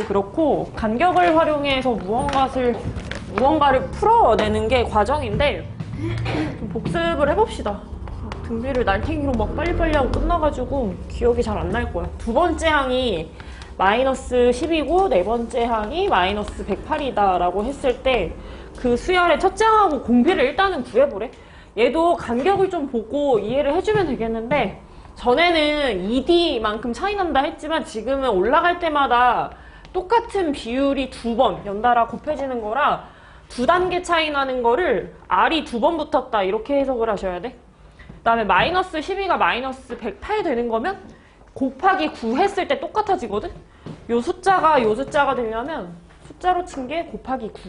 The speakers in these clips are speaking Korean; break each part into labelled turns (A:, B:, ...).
A: 그렇고 간격을 활용해서 무언가를 풀어내는 게 과정인데 좀 복습을 해봅시다. 등비를 날탱이로 막 빨리빨리 하고 끝나가지고 기억이 잘 안 날 거야. 두 번째 항이 마이너스 10이고 네 번째 항이 마이너스 108이다 라고 했을 때 그 수열의 첫째 항하고 공비를 일단은 구해보래. 얘도 간격을 좀 보고 이해를 해주면 되겠는데 전에는 2D만큼 차이 난다 했지만 지금은 올라갈 때마다 똑같은 비율이 두 번 연달아 곱해지는 거라 두 단계 차이 나는 거를 R이 두 번 붙었다 이렇게 해석을 하셔야 돼. 그 다음에 마이너스 12가 마이너스 108 되는 거면 곱하기 9 했을 때 똑같아지거든. 요 숫자가 되려면 숫자로 친 게 곱하기 9.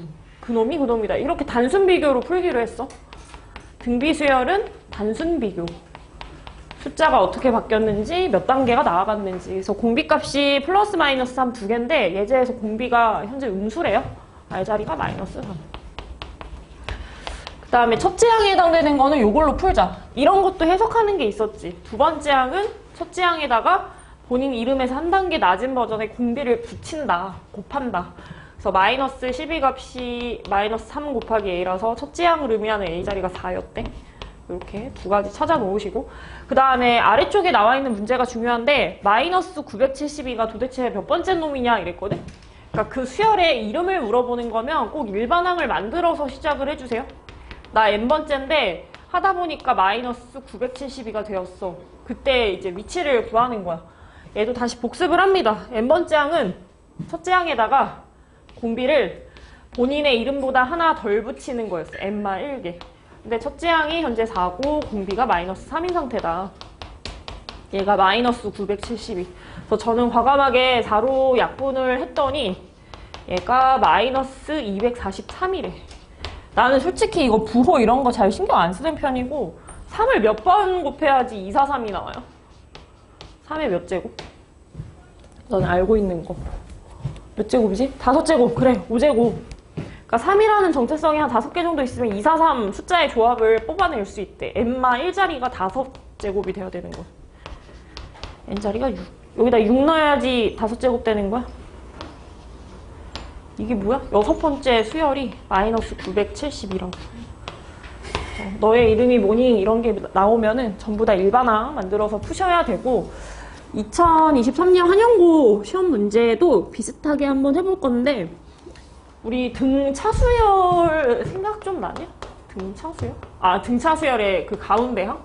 A: 그놈이 그놈이다. 이렇게 단순 비교로 풀기로 했어. 등비 수열은 단순 비교. 숫자가 어떻게 바뀌었는지 몇 단계가 나아갔는지. 그래서 공비값이 플러스 마이너스 3 두 개인데 예제에서 공비가 현재 음수래요. R자리가 마이너스 3. 그 다음에 첫째 항에 해당되는 거는 이걸로 풀자. 이런 것도 해석하는 게 있었지. 두 번째 항은 첫째 항에다가 본인 이름에서 한 단계 낮은 버전의 공비를 붙인다. 곱한다. 그래서 마이너스 12값이 마이너스 3 곱하기 A라서 첫째 항을 의미하는 A자리가 4였대. 이렇게 두 가지 찾아 놓으시고 그 다음에 아래쪽에 나와 있는 문제가 중요한데 마이너스 972가 도대체 몇 번째 놈이냐 이랬거든. 그러니까 그 수열의 이름을 물어보는 거면 꼭 일반항을 만들어서 시작을 해주세요. 나 n번째인데 하다 보니까 마이너스 972가 되었어. 그때 이제 위치를 구하는 거야. 얘도 다시 복습을 합니다. n번째 항은 첫째 항에다가 공비를 본인의 이름보다 하나 덜 붙이는 거였어. n마 1개. 근데 첫째 항이 현재 4고 공비가 마이너스 3인 상태다. 얘가 마이너스 972. 그래서 저는 과감하게 4로 약분을 했더니 얘가 마이너스 243이래. 나는 솔직히 이거 부호 이런 거 잘 신경 안 쓰는 편이고 3을 몇 번 곱해야지 243이 나와요? 3의 몇 제곱? 너는 알고 있는 거. 몇 제곱이지? 5제곱. 그래, 5제곱. 그러니까 3이라는 정체성이 한 5개 정도 있으면 2, 4, 3 숫자의 조합을 뽑아낼 수 있대. n마 1자리가 5제곱이 돼야 되는 거야. n자리가 6. 여기다 6 넣어야지 5제곱 되는 거야? 이게 뭐야? 여섯 번째 수열이 마이너스 972라고. 너의 이름이 뭐니? 이런 게 나오면은 전부 다 일반항 만들어서 푸셔야 되고 2023년 한영고 시험 문제도 비슷하게 한번 해볼 건데 우리 등차수열 생각 좀 나냐? 등차수열? 아, 등차수열의 그 가운데 항?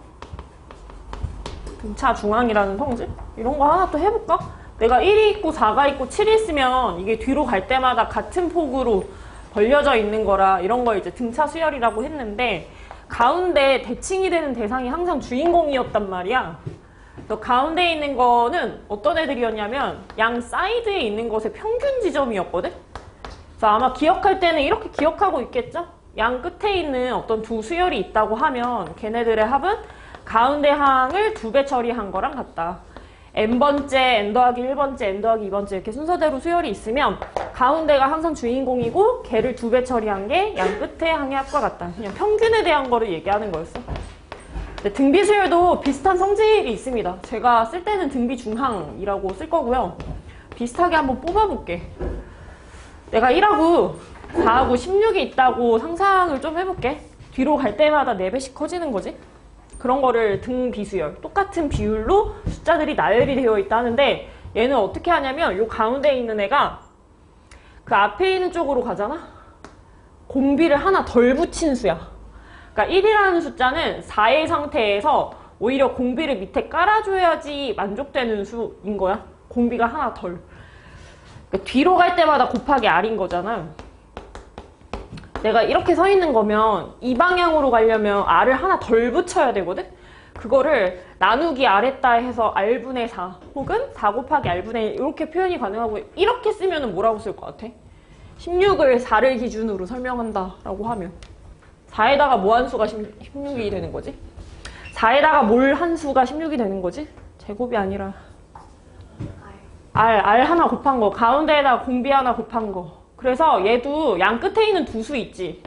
A: 등차 중앙이라는 성질? 이런 거 하나 또 해볼까? 내가 1이 있고 4가 있고 7이 있으면 이게 뒤로 갈 때마다 같은 폭으로 벌려져 있는 거라 이런 걸 이제 등차수열이라고 했는데 가운데 대칭이 되는 대상이 항상 주인공이었단 말이야. 또 가운데 있는 거는 어떤 애들이었냐면 양 사이드에 있는 것의 평균 지점이었거든? 그래서 아마 기억할 때는 이렇게 기억하고 있겠죠? 양 끝에 있는 어떤 두 수열이 있다고 하면 걔네들의 합은 가운데 항을 2배 처리한 거랑 같다. n번째, n 더하기 1번째, n 더하기 2번째 이렇게 순서대로 수열이 있으면 가운데가 항상 주인공이고 걔를 2배 처리한 게 양 끝에 항의 합과 같다. 그냥 평균에 대한 거를 얘기하는 거였어. 등비 수열도 비슷한 성질이 있습니다. 제가 쓸 때는 등비 중항이라고 쓸 거고요. 비슷하게 한번 뽑아볼게. 내가 1하고 4하고 16이 있다고 상상을 좀 해볼게. 뒤로 갈 때마다 4배씩 커지는 거지. 그런 거를 등비수열, 똑같은 비율로 숫자들이 나열이 되어 있다는데 얘는 어떻게 하냐면 요 가운데 있는 애가 그 앞에 있는 쪽으로 가잖아? 공비를 하나 덜 붙인 수야. 그러니까 1이라는 숫자는 4의 상태에서 오히려 공비를 밑에 깔아줘야지 만족되는 수인 거야. 공비가 하나 덜. 그러니까 뒤로 갈 때마다 곱하기 R인 거잖아. 내가 이렇게 서 있는 거면 이 방향으로 가려면 R을 하나 덜 붙여야 되거든? 그거를 나누기 R했다 해서 R분의 4 혹은 4 곱하기 R분의 1 이렇게 표현이 가능하고 이렇게 쓰면 뭐라고 쓸 것 같아? 16을 4를 기준으로 설명한다 라고 하면 4에다가 뭐 한 수가 16이 되는 거지? 4에다가 뭘 한 수가 16이 되는 거지? 제곱이 아니라 R 하나 곱한 거, 가운데에다 공비 하나 곱한 거. 그래서 얘도 양 끝에 있는 두 수 있지.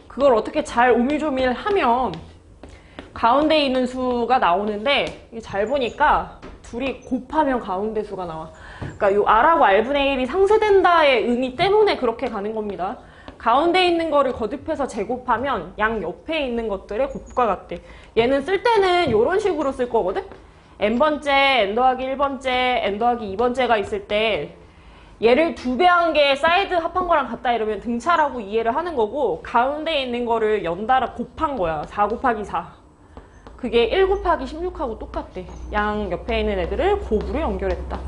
A: 그걸 어떻게 잘 오밀조밀 하면 가운데 있는 수가 나오는데 잘 보니까 둘이 곱하면 가운데 수가 나와. 그러니까 요 R하고 R분의 1이 상쇄된다의 의미 때문에 그렇게 가는 겁니다. 가운데 있는 거를 거듭해서 제곱하면 양 옆에 있는 것들의 곱과 같대. 얘는 쓸 때는 이런 식으로 쓸 거거든? n번째, n 더하기 1번째, n 더하기 2번째가 있을 때 얘를 2배 한 게 사이드 합한 거랑 같다 이러면 등차라고 이해를 하는 거고, 가운데 있는 거를 연달아 곱한 거야. 4 곱하기 4. 그게 1 곱하기 16하고 똑같대. 양 옆에 있는 애들을 곱으로 연결했다.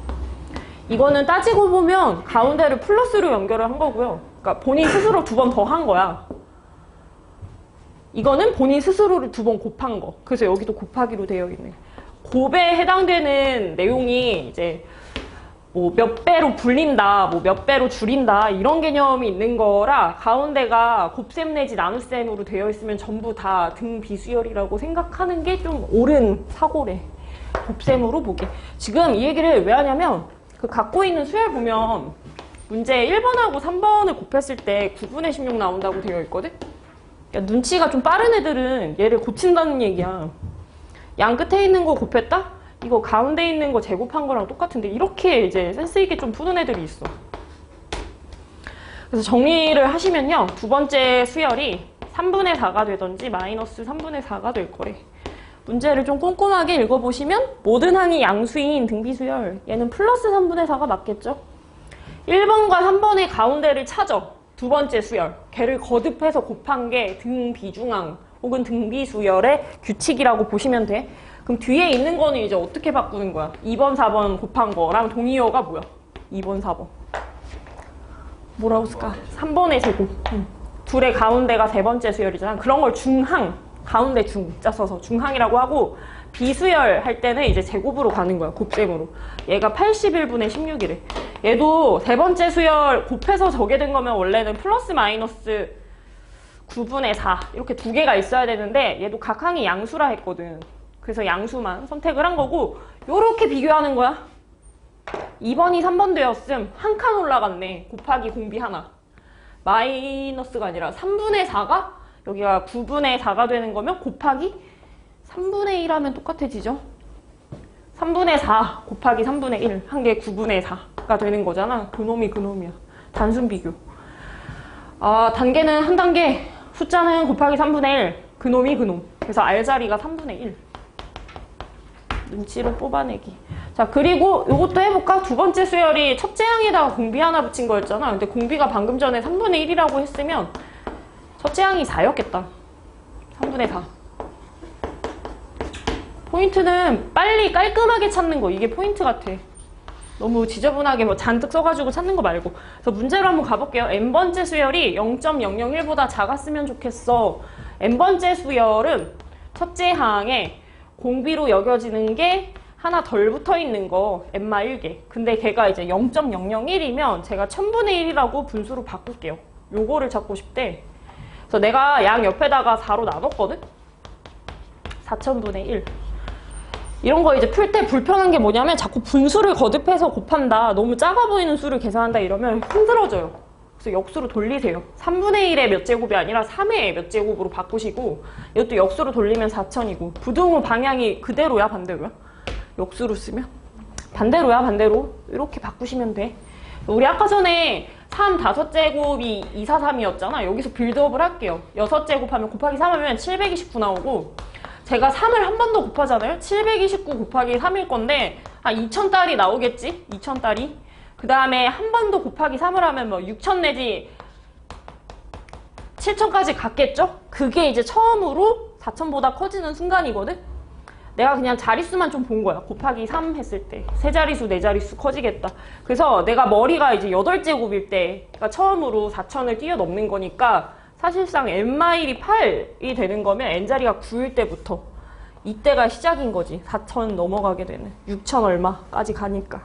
A: 이거는 따지고 보면 가운데를 플러스로 연결을 한 거고요. 그러니까 본인 스스로 2번 더 한 거야. 이거는 본인 스스로를 2번 곱한 거. 그래서 여기도 곱하기로 되어 있네. 곱에 해당되는 내용이 이제 뭐 몇 배로 불린다, 뭐 몇 배로 줄인다 이런 개념이 있는 거라, 가운데가 곱셈 내지 나눗셈으로 되어 있으면 전부 다 등비수열이라고 생각하는 게 좀 옳은 사고래. 곱셈으로 보게. 지금 이 얘기를 왜 하냐면 그 갖고 있는 수열 보면 문제 1번하고 3번을 곱했을 때 9분의 16 나온다고 되어 있거든? 그러니까 눈치가 좀 빠른 애들은 얘를 고친다는 얘기야. 양 끝에 있는 거 곱했다? 이거 가운데 있는 거 제곱한 거랑 똑같은데 이렇게 이제 센스 있게 좀 푸는 애들이 있어. 그래서 정리를 하시면요. 두 번째 수열이 3분의 4가 되던지 마이너스 3분의 4가 될 거래. 문제를 좀 꼼꼼하게 읽어보시면 모든 항이 양수인 등비수열, 얘는 플러스 3분의 4가 맞겠죠? 1번과 3번의 가운데를 찾아. 두 번째 수열. 걔를 거듭해서 곱한 게 등비중항 혹은 등비수열의 규칙이라고 보시면 돼. 그럼 뒤에 있는 거는 이제 어떻게 바꾸는 거야? 2번, 4번 곱한 거랑 동의어가 뭐야? 2번, 4번. 뭐라고 쓸까? 3번의 제곱. 둘의 가운데가 세 번째 수열이잖아. 그런 걸 중항, 가운데 중자 써서 중항이라고 하고, 비수열 할 때는 이제 제곱으로 가는 거야. 곱셈으로. 얘가 81분의 16이래. 얘도 세 번째 수열 곱해서 저게 된 거면 원래는 플러스 마이너스 9분의 4 이렇게 두 개가 있어야 되는데, 얘도 각 항이 양수라 했거든. 그래서 양수만 선택을 한 거고, 요렇게 비교하는 거야. 2번이 3번 되었음. 한 칸 올라갔네. 곱하기 공비 하나. 마이너스가 아니라 3분의 4가 여기가 9분의 4가 되는 거면 곱하기 3분의 1 하면 똑같아지죠. 3분의 4 곱하기 3분의 1 한 게 9분의 4가 되는 거잖아. 그놈이 그놈이야. 단순 비교. 단계는 한 단계, 숫자는 곱하기 3분의 1, 그놈이 그놈. 그래서 R자리가 3분의 1. 눈치를 뽑아내기. 자, 그리고 이것도 해볼까? 두 번째 수열이 첫째 항에다가 공비 하나 붙인 거였잖아. 근데 공비가 방금 전에 3분의 1이라고 했으면 첫째 항이 4였겠다. 3분의 4. 포인트는 빨리 깔끔하게 찾는 거. 이게 포인트 같아. 너무 지저분하게 뭐 잔뜩 써가지고 찾는 거 말고. 그래서 문제로 한번 가볼게요. n번째 수열이 0.001보다 작았으면 좋겠어. n번째 수열은 첫째 항에 공비로 여겨지는 게 하나 덜 붙어 있는 거 n마 1개. 근데 걔가 이제 0.001이면 제가 1000분의 1이라고 분수로 바꿀게요. 요거를 찾고 싶대. 그래서 내가 양 옆에다가 4로 나눴거든? 4000분의 1. 이런 거 이제 풀 때 불편한 게 뭐냐면 자꾸 분수를 거듭해서 곱한다. 너무 작아 보이는 수를 계산한다 이러면 힘들어져요. 그래서 역수로 돌리세요. 3분의 1의 몇 제곱이 아니라 3의 몇 제곱으로 바꾸시고, 이것도 역수로 돌리면 4000이고, 부등호 방향이 그대로야 반대로야? 역수로 쓰면? 반대로야 반대로. 이렇게 바꾸시면 돼. 우리 아까 전에 3 5제곱이 243이었잖아. 여기서 빌드업을 할게요. 6제곱 하면 곱하기 3 하면 729 나오고, 제가 3을 한 번 더 곱하잖아요. 729 곱하기 3일 건데 2000달이 나오겠지? 2000달이. 그 다음에 한 번 더 곱하기 3을 하면 뭐 6000 내지 7000까지 갔겠죠? 그게 이제 처음으로 4000보다 커지는 순간이거든? 내가 그냥 자릿수만 좀 본 거야. 곱하기 3 했을 때. 세 자릿수, 네 자릿수 커지겠다. 그래서 내가 머리가 이제 8제곱일 때가 처음으로 4000을 뛰어넘는 거니까 사실상 n마일이 8이 되는 거면 n자리가 9일 때부터 이때가 시작인 거지. 4000 넘어가게 되는. 6000 얼마까지 가니까.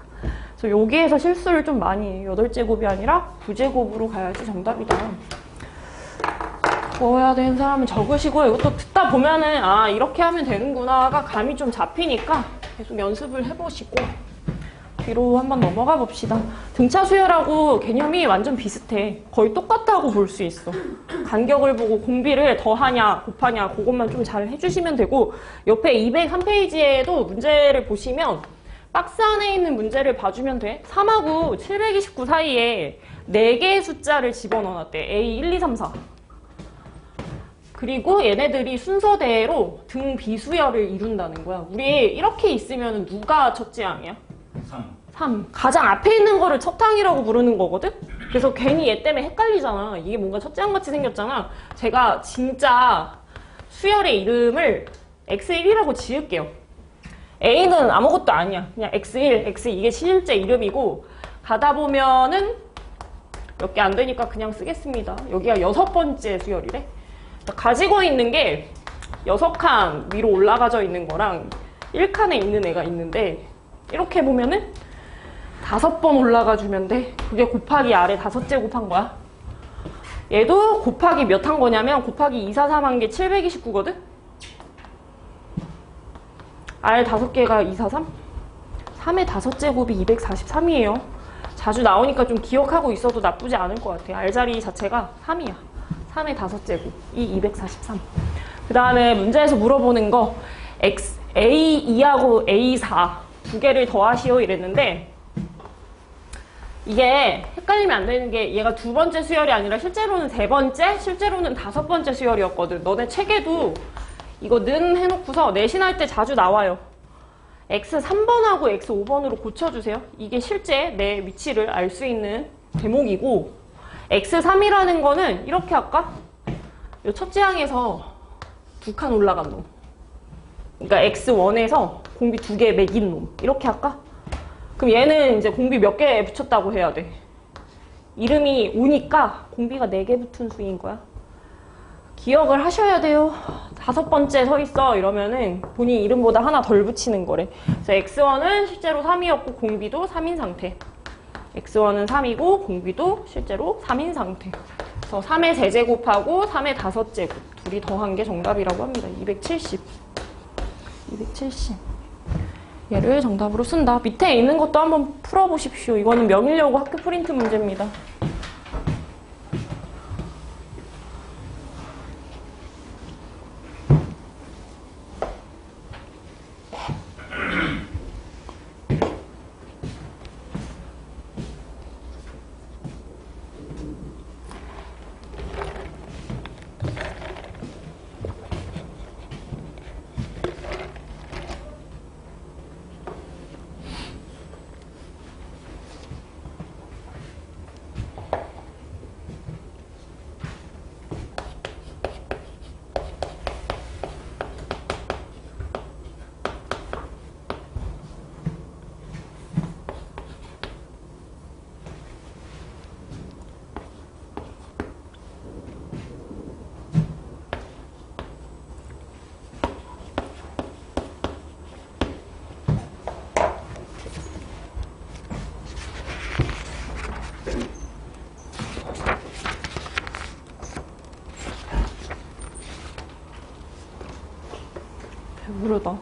A: 그래서 여기에서 실수를 좀 많이 해요. 8제곱이 아니라 9제곱으로 가야지 정답이다. 적어야 되는 사람은 적으시고, 이것도 듣다 보면은 이렇게 하면 되는구나가 감이 좀 잡히니까 계속 연습을 해보시고 뒤로 한번 넘어가 봅시다. 등차 수열하고 개념이 완전 비슷해. 거의 똑같다고 볼 수 있어. 간격을 보고 공비를 더하냐 곱하냐 그것만 좀 잘 해주시면 되고, 옆에 203페이지에도 문제를 보시면 박스 안에 있는 문제를 봐주면 돼. 3하고 729 사이에 4개의 숫자를 집어넣어놨대. A, 1, 2, 3, 4. 그리고 얘네들이 순서대로 등 비수열을 이룬다는 거야. 우리 이렇게 있으면 누가 첫째 항이야? 3. 가장 앞에 있는 거를 첫 항이라고 부르는 거거든? 그래서 괜히 얘 때문에 헷갈리잖아. 이게 뭔가 첫째 항 같이 생겼잖아. 제가 진짜 수열의 이름을 X1이라고 지을게요. A는 아무것도 아니야. 그냥 X1, X2 이게 실제 이름이고 가다 보면은 몇 개 안 되니까 그냥 쓰겠습니다. 여기가 6번째 수열이래. 가지고 있는 게 6칸 위로 올라가져 있는 거랑 1칸에 있는 애가 있는데 이렇게 보면은 5번 올라가 주면 돼. 그게 곱하기 아래 5째 곱한 거야. 얘도 곱하기 몇 한 거냐면 곱하기 2, 4, 3 한 게 729거든? 아래 5개가 2, 4, 3? 3의 5째 곱이 243이에요. 자주 나오니까 좀 기억하고 있어도 나쁘지 않을 것 같아. 알자리 자체가 3이야. 3의 5째 곱이 243. 그 다음에 문제에서 물어보는 거 A2하고 A4 두 개를 더하시오 이랬는데 이게 헷갈리면 안 되는 게 얘가 2번째 수열이 아니라 실제로는 3번째, 실제로는 5번째 수열이었거든. 너네 책에도 이거 는 해놓고서 내신할 때 자주 나와요. X3번하고 X5번으로 고쳐주세요. 이게 실제 내 위치를 알 수 있는 대목이고 X3이라는 거는 이렇게 할까? 이 첫째 항에서 2칸 올라간 놈. 그러니까 X1에서 공비 2개 매긴 놈. 이렇게 할까? 그럼 얘는 이제 공비 몇 개 붙였다고 해야 돼. 이름이 5니까 공비가 4개 붙은 수인 거야. 기억을 하셔야 돼요. 5번째 서 있어 이러면은 본인 이름보다 하나 덜 붙이는 거래. 그래서 X1은 실제로 3이었고 공비도 3인 상태. X1은 3이고 공비도 실제로 3인 상태. 그래서 3의 세제곱하고 3의 5제곱 둘이 더한 게 정답이라고 합니다. 270. 얘를 정답으로 쓴다. 밑에 있는 것도 한번 풀어보십시오. 이거는 명일여고 학교 프린트 문제입니다. 배부르다.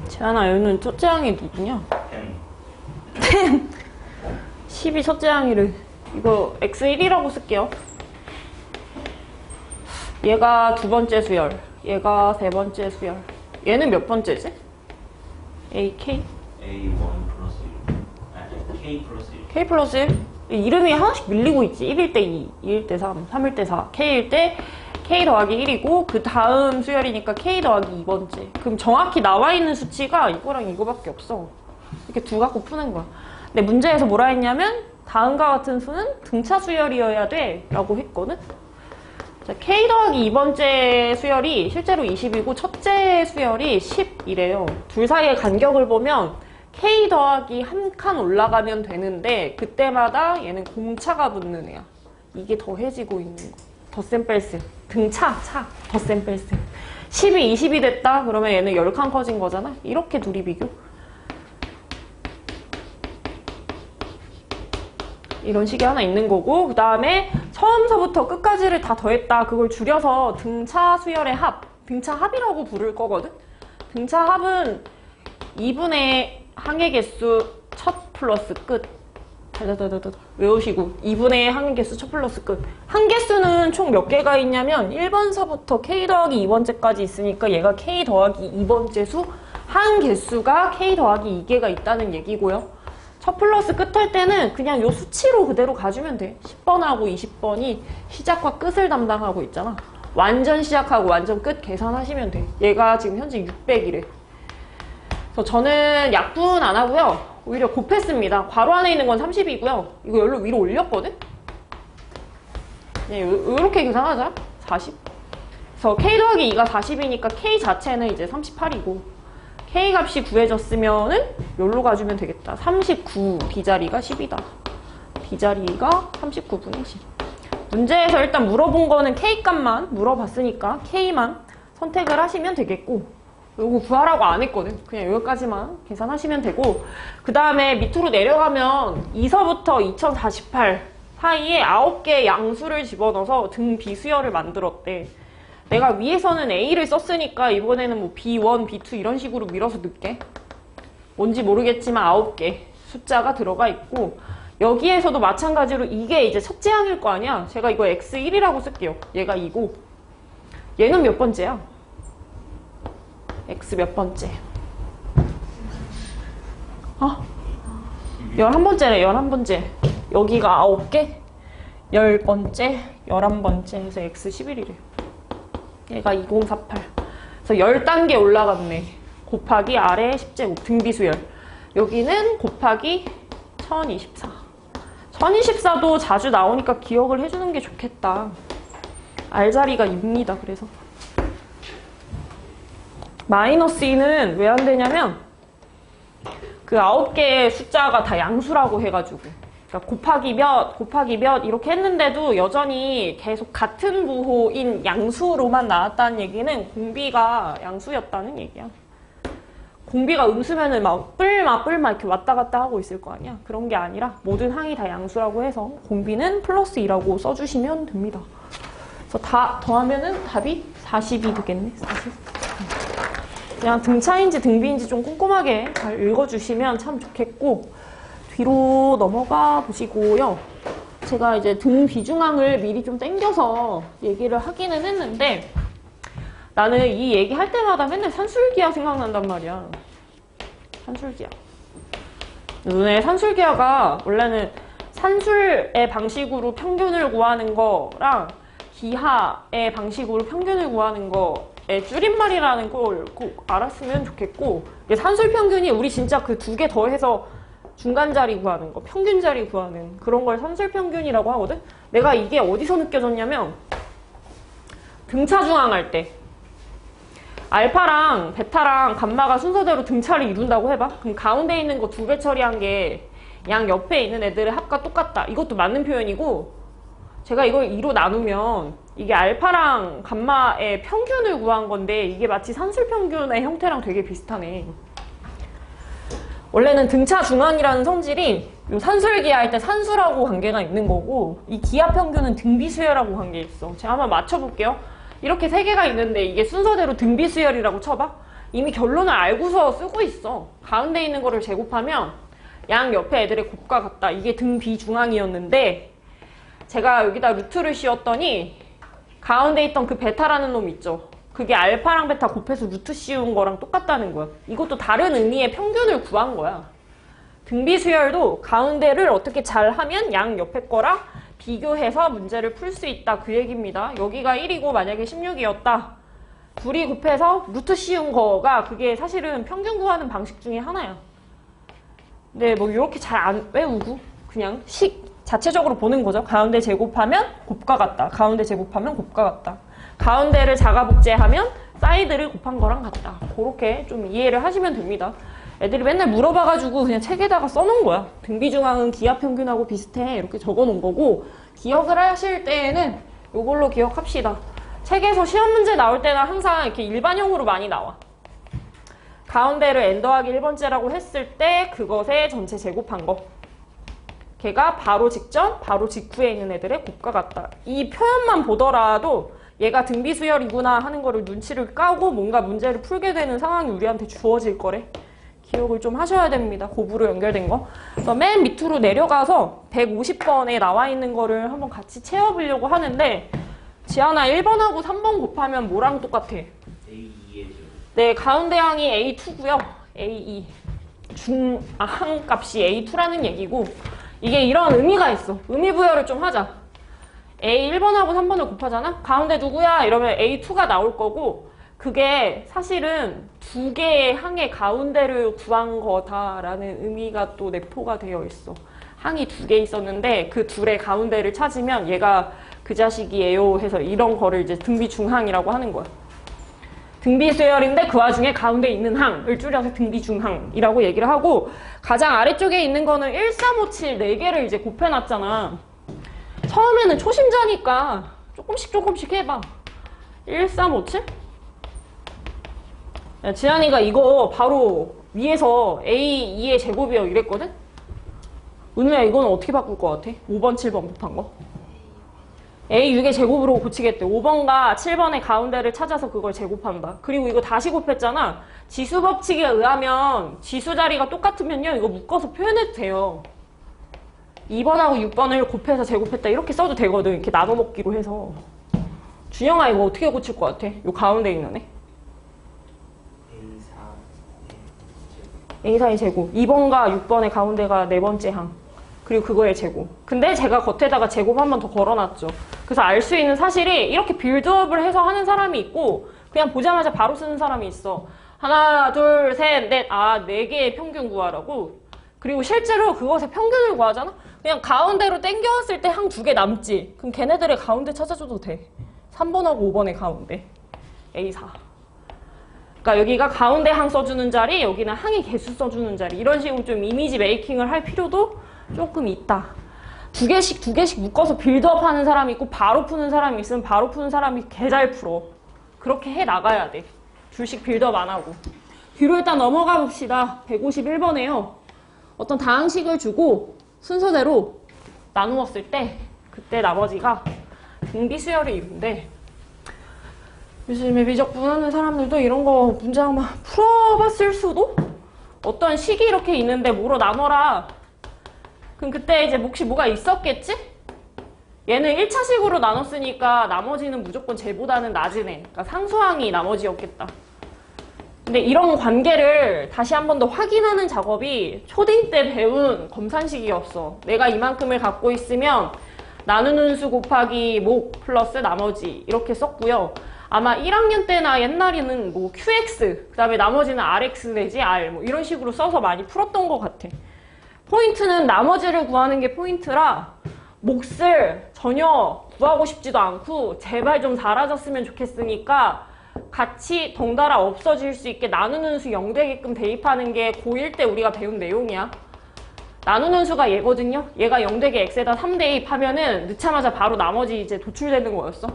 A: 재한아, 여기는 첫째 항이 누구냐? 10이 첫째 항이를. 이거 X1이라고 쓸게요. 얘가 2번째 수열, 얘가 3번째 수열. 얘는 몇 번째지? AK?
B: A1 플러스 1. K 플러스 1.
A: K 플러스 1? 이름이 하나씩 밀리고 있지. 1일 때 2, 2일 때 3, 3일 때 4. K일 때 K 더하기 1이고 그 다음 수열이니까 K 더하기 2번째. 그럼 정확히 나와 있는 수치가 이거랑 이거밖에 없어. 이렇게 두 갖고 푸는 거야. 근데 문제에서 뭐라 했냐면 다음과 같은 수는 등차 수열이어야 돼 라고 했거든. 자, K 더하기 2번째 수열이 실제로 20이고 첫째 수열이 10이래요. 둘 사이의 간격을 보면 K 더하기 한 칸 올라가면 되는데 그때마다 얘는 공차가 붙는 애야. 이게 더해지고 있는 거. 덧셈 뺄셈. 등차, 차. 덧셈 뺄셈. 10이 20이 됐다? 그러면 얘는 10칸 커진 거잖아? 이렇게 둘이 비교. 이런 식이 하나 있는 거고, 그 다음에 처음서부터 끝까지를 다 더했다. 그걸 줄여서 등차 수열의 합, 등차 합이라고 부를 거거든? 등차 합은 2분의 항의 개수 첫 플러스 끝. 외우시고 2분의 항의 개수 첫 플러스 끝. 항개수는 총 몇 개가 있냐면 1번서부터 K 더하기 2번째까지 있으니까 얘가 K 더하기 2번째 수, 항개수가 K 더하기 2개가 있다는 얘기고요. 첫 플러스 끝 할 때는 그냥 요 수치로 그대로 가주면 돼. 10번하고 20번이 시작과 끝을 담당하고 있잖아. 완전 시작하고 완전 끝 계산하시면 돼. 얘가 지금 현재 600이래. 그래서 저는 약분 안 하고요. 오히려 곱했습니다. 괄호 안에 있는 건 30이고요. 이거 열로 위로 올렸거든? 네, 이렇게 계산하자. 40. 그래서 K 더하기 2가 40이니까 K 자체는 이제 38이고 K 값이 구해졌으면은 여기로 가주면 되겠다. 39 B자리가 10이다. B자리가 39분의 10. 문제에서 일단 물어본 거는 K 값만 물어봤으니까 K만 선택을 하시면 되겠고, 요거 구하라고 안 했거든. 그냥 여기까지만 계산하시면 되고, 그 다음에 밑으로 내려가면 2서부터 2048 사이에 9개의 양수를 집어넣어서 등 비수열을 만들었대. 내가 위에서는 A를 썼으니까 이번에는 뭐 B1, B2 이런 식으로 밀어서 넣을게. 뭔지 모르겠지만 9개 숫자가 들어가 있고, 여기에서도 마찬가지로 이게 이제 첫째 항일 거 아니야? 제가 이거 X1이라고 쓸게요. 얘가 2고 얘는 몇 번째야? X 몇 번째? 11번째래. 11번째. 여기가 9개, 10번째, 11번째 해서 X11이래. 얘가 2048. 그래서 10단계 올라갔네. 곱하기 아래 10제곱 등비수열. 여기는 곱하기 1024. 1024도 자주 나오니까 기억을 해주는 게 좋겠다. R자리가 6입니다. 그래서 마이너스 2는 왜 안 되냐면 그 9개의 숫자가 다 양수라고 해가지고, 그러니까 곱하기 몇 이렇게 했는데도 여전히 계속 같은 부호인 양수로만 나왔다는 얘기는 공비가 양수였다는 얘기야. 공비가 음수면은 막 뿔마 이렇게 왔다 갔다 하고 있을 거 아니야. 그런 게 아니라 모든 항이 다 양수라고 해서 공비는 플러스 2라고 써주시면 됩니다. 그래서 다 더하면은 답이 40이 되겠네. 40. 그냥 등차인지 등비인지 좀 꼼꼼하게 잘 읽어주시면 참 좋겠고, 뒤로 넘어가 보시고요. 제가 이제 등 비중항을 미리 좀 땡겨서 얘기를 하기는 했는데, 나는 이 얘기 할 때마다 맨날 산술기하 생각난단 말이야. 산술기하. 눈에 산술기하가 원래는 산술의 방식으로 평균을 구하는 거랑 기하의 방식으로 평균을 구하는 거의 줄임말이라는 걸 꼭 알았으면 좋겠고, 산술 평균이 우리 진짜 그 두 개 더해서 중간자리 구하는 거, 평균자리 구하는 그런 걸 산술평균이라고 하거든? 내가 이게 어디서 느껴졌냐면 등차 중항할 때 알파랑 베타랑 감마가 순서대로 등차를 이룬다고 해봐. 그럼 가운데 있는 거 2배 처리한 게 양 옆에 있는 애들의 합과 똑같다. 이것도 맞는 표현이고, 제가 이걸 2로 나누면 이게 알파랑 감마의 평균을 구한 건데 이게 마치 산술평균의 형태랑 되게 비슷하네. 원래는 등차 중항이라는 성질이 요 산술기하 할 때 산수라고 관계가 있는 거고, 이 기하 평균은 등비수열하고 관계 있어. 제가 한번 맞춰볼게요. 이렇게 3개가 있는데 이게 순서대로 등비수열이라고 쳐봐. 이미 결론을 알고서 쓰고 있어. 가운데 있는 거를 제곱하면 양 옆에 애들의 곱과 같다. 이게 등비중항이었는데 제가 여기다 루트를 씌웠더니 가운데 있던 그 베타라는 놈 있죠. 그게 알파랑 베타 곱해서 루트 씌운 거랑 똑같다는 거야. 이것도 다른 의미의 평균을 구한 거야. 등비수열도 가운데를 어떻게 잘 하면 양 옆에 거랑 비교해서 문제를 풀 수 있다. 그 얘기입니다. 여기가 1이고 만약에 16이었다. 둘이 곱해서 루트 씌운 거가 그게 사실은 평균 구하는 방식 중에 하나야. 근데 뭐 이렇게 잘 안 외우고 그냥 자체적으로 보는 거죠. 가운데 제곱하면 곱과 같다. 가운데 제곱하면 곱과 같다. 가운데를 자가복제하면 사이드를 곱한 거랑 같다. 그렇게 좀 이해를 하시면 됩니다. 애들이 맨날 물어봐가지고 그냥 책에다가 써놓은 거야. 등비중앙은 기하평균하고 비슷해. 이렇게 적어놓은 거고, 기억을 하실 때에는 이걸로 기억합시다. 책에서 시험 문제 나올 때는 항상 이렇게 일반형으로 많이 나와. 가운데를 n 더하기 1번째라고 했을 때 그것의 전체 제곱한 거. 걔가 바로 직전, 바로 직후에 있는 애들의 곱과 같다. 이 표현만 보더라도 얘가 등비수열이구나 하는 거를 눈치를 까고 뭔가 문제를 풀게 되는 상황이 우리한테 주어질 거래. 기억을 좀 하셔야 됩니다. 곱으로 연결된 거. 그래서 맨 밑으로 내려가서 150번에 나와 있는 거를 한번 같이 채워보려고 하는데, 지안아 1번하고 3번 곱하면 뭐랑 똑같아?
B: A2의
A: 네, 가운데 항이 A2고요. A2. 항 값이 A2라는 얘기고, 이게 이런 의미가 있어. 의미 부여를 좀 하자. A1번하고 3번을 곱하잖아? 가운데 누구야? 이러면 A2가 나올 거고, 그게 사실은 두 개의 항의 가운데를 구한 거다라는 의미가 또 내포가 되어 있어. 항이 두 개 있었는데 그 둘의 가운데를 찾으면 얘가 그 자식이에요 해서 이런 거를 이제 등비중항이라고 하는 거야. 등비수열인데 그 와중에 가운데 있는 항을 줄여서 등비중항이라고 얘기를 하고, 가장 아래쪽에 있는 거는 1357 4개를 이제 곱해놨잖아. 처음에는 초심자니까 조금씩 해봐. 1357? 야, 지안이가 이거 바로 위에서 A2의 제곱이요 이랬거든? 은우야 이거는 어떻게 바꿀 것 같아? 5번, 7번 곱한 거. A6의 제곱으로 고치겠대. 5번과 7번의 가운데를 찾아서 그걸 제곱한다. 그리고 이거 다시 곱했잖아. 지수 법칙에 의하면 지수 자리가 똑같으면요 이거 묶어서 표현해도 돼요. 2번하고 6번을 곱해서 제곱했다 이렇게 써도 되거든. 이렇게 나눠 먹기로 해서. 준영아 이거 어떻게 고칠 것 같아? 요 가운데 있는 애. A4의 제곱. 2번과 6번의 가운데가 네 번째 항. 그리고 그거의 제곱. 근데 제가 겉에다가 제곱 한 번 더 걸어놨죠. 그래서 알 수 있는 사실이 이렇게 빌드업을 해서 하는 사람이 있고, 그냥 보자마자 바로 쓰는 사람이 있어. 하나, 둘, 셋, 넷. 아, 4개의 평균 구하라고. 그리고 실제로 그것의 평균을 구하잖아? 그냥 가운데로 땡겨왔을 때 항 2개 남지. 그럼 걔네들의 가운데 찾아줘도 돼. 3번하고 5번의 가운데. A4. 그러니까 여기가 가운데 항 써주는 자리, 여기는 항의 개수 써주는 자리. 이런 식으로 좀 이미지 메이킹을 할 필요도 조금 있다. 두 개씩 묶어서 빌드업 하는 사람이 있고 바로 푸는 사람이 있으면 바로 푸는 사람이 개 잘 풀어. 그렇게 해 나가야 돼. 둘씩 빌드업 안 하고. 뒤로 일단 넘어가 봅시다. 151번에요. 어떤 다항식을 주고 순서대로 나누었을 때 그때 나머지가 등비수열이 이룬데, 요즘에 미적분 하는 사람들도 이런 거 문제 한번 풀어봤을 수도? 어떤 식이 이렇게 있는데 뭐로 나눠라. 그럼 그때 이제 혹시 뭐가 있었겠지? 얘는 1차식으로 나눴으니까 나머지는 무조건 쟤보다는 낮은 애. 그러니까 상수항이 나머지였겠다. 근데 이런 관계를 다시 한 번 더 확인하는 작업이 초딩 때 배운 검산식이었어. 내가 이만큼을 갖고 있으면 나누는 수 곱하기 목 플러스 나머지 이렇게 썼고요. 아마 1학년 때나 옛날에는 뭐 QX, 그 다음에 나머지는 RX 내지 R 뭐 이런 식으로 써서 많이 풀었던 것 같아. 포인트는 나머지를 구하는 게 포인트라 몫을 전혀 구하고 싶지도 않고 제발 좀 사라졌으면 좋겠으니까 같이 덩달아 없어질 수 있게 나누는 수 0되게끔 대입하는 게 고1 때 우리가 배운 내용이야. 나누는 수가 얘거든요. 얘가 0되게 x에다 3 대입하면은 넣자마자 바로 나머지 이제 도출되는 거였어.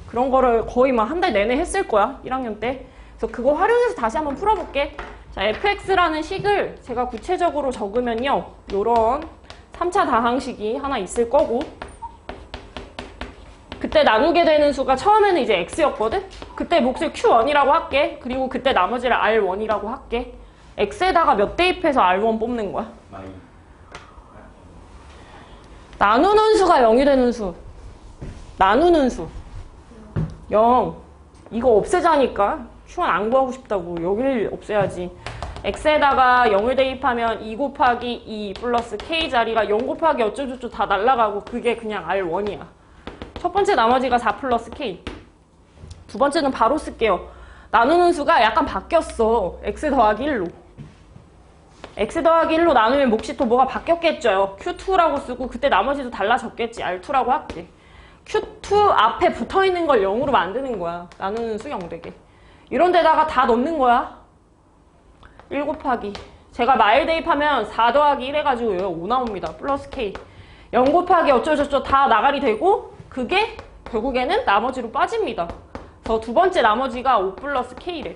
A: 그런 거를 거의 막 한 달 내내 했을 거야. 1학년 때. 그래서 그거 활용해서 다시 한번 풀어볼게. 자, fx라는 식을 제가 구체적으로 적으면요. 요런 3차 다항식이 하나 있을 거고, 그때 나누게 되는 수가 처음에는 이제 x였거든? 그때 몫을 q1이라고 할게. 그리고 그때 나머지를 r1이라고 할게. x에다가 몇 대입해서 r1 뽑는 거야? 나누는 수가 0이 되는 수. 나누는 수. 0. 이거 없애자니까. q1 안 구하고 싶다고. 여기를 없애야지. x에다가 0을 대입하면 2 곱하기 2 플러스 k 자리가 0 곱하기 어쩌고저쩌고 다 날라가고 그게 그냥 r1이야. 첫 번째 나머지가 4 플러스 k. 두 번째는 바로 쓸게요. 나누는 수가 약간 바뀌었어. x 더하기 1로. x 더하기 1로 나누면 몫이 또 뭐가 바뀌었겠죠. q2라고 쓰고 그때 나머지도 달라졌겠지. r2라고 할게. q2 앞에 붙어있는 걸 0으로 만드는 거야. 나누는 수 0되게. 이런 데다가 다 넣는 거야. 1 곱하기. 제가 마일 대입하면 4 더하기 1 해가지고 여기 5 나옵니다. 플러스 k. 0 곱하기 어쩌고저쩌고 다 나가리 되고 그게 결국에는 나머지로 빠집니다. 그래서 두 번째 나머지가 5 플러스 k래.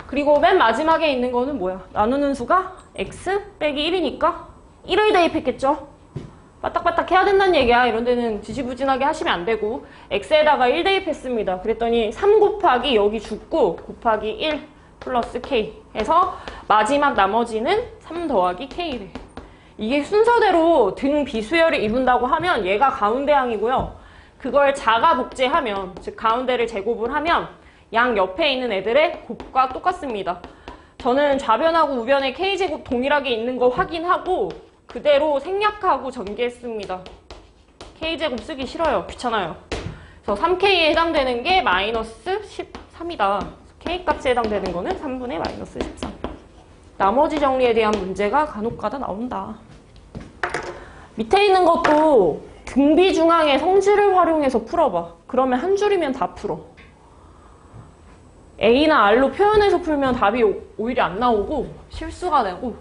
A: 그리고 맨 마지막에 있는 거는 뭐야? 나누는 수가 x 빼기 1이니까 1을 대입했겠죠? 빠딱빠딱 해야 된다는 얘기야. 이런 데는 지지부진하게 하시면 안 되고 x에다가 1 대입했습니다. 그랬더니 3 곱하기 여기 죽고 곱하기 1 플러스 k 해서 마지막 나머지는 3 더하기 k래. 이게 순서대로 등 비수열을 이룬다고 하면 얘가 가운데항이고요. 그걸 자가 복제하면, 즉 가운데를 제곱을 하면 양 옆에 있는 애들의 곱과 똑같습니다. 저는 좌변하고 우변의 k제곱 동일하게 있는 거 확인하고 그대로 생략하고 전개했습니다. k제곱 쓰기 싫어요. 귀찮아요. 그래서 3k에 해당되는 게 마이너스 13이다. k값에 해당되는 거는 3분의 마이너스 13. 나머지 정리에 대한 문제가 간혹가다 나온다. 밑에 있는 것도 등비중앙의 성질을 활용해서 풀어봐. 그러면 한 줄이면 다 풀어. A나 R로 표현해서 풀면 답이 오히려 안 나오고 실수가 되고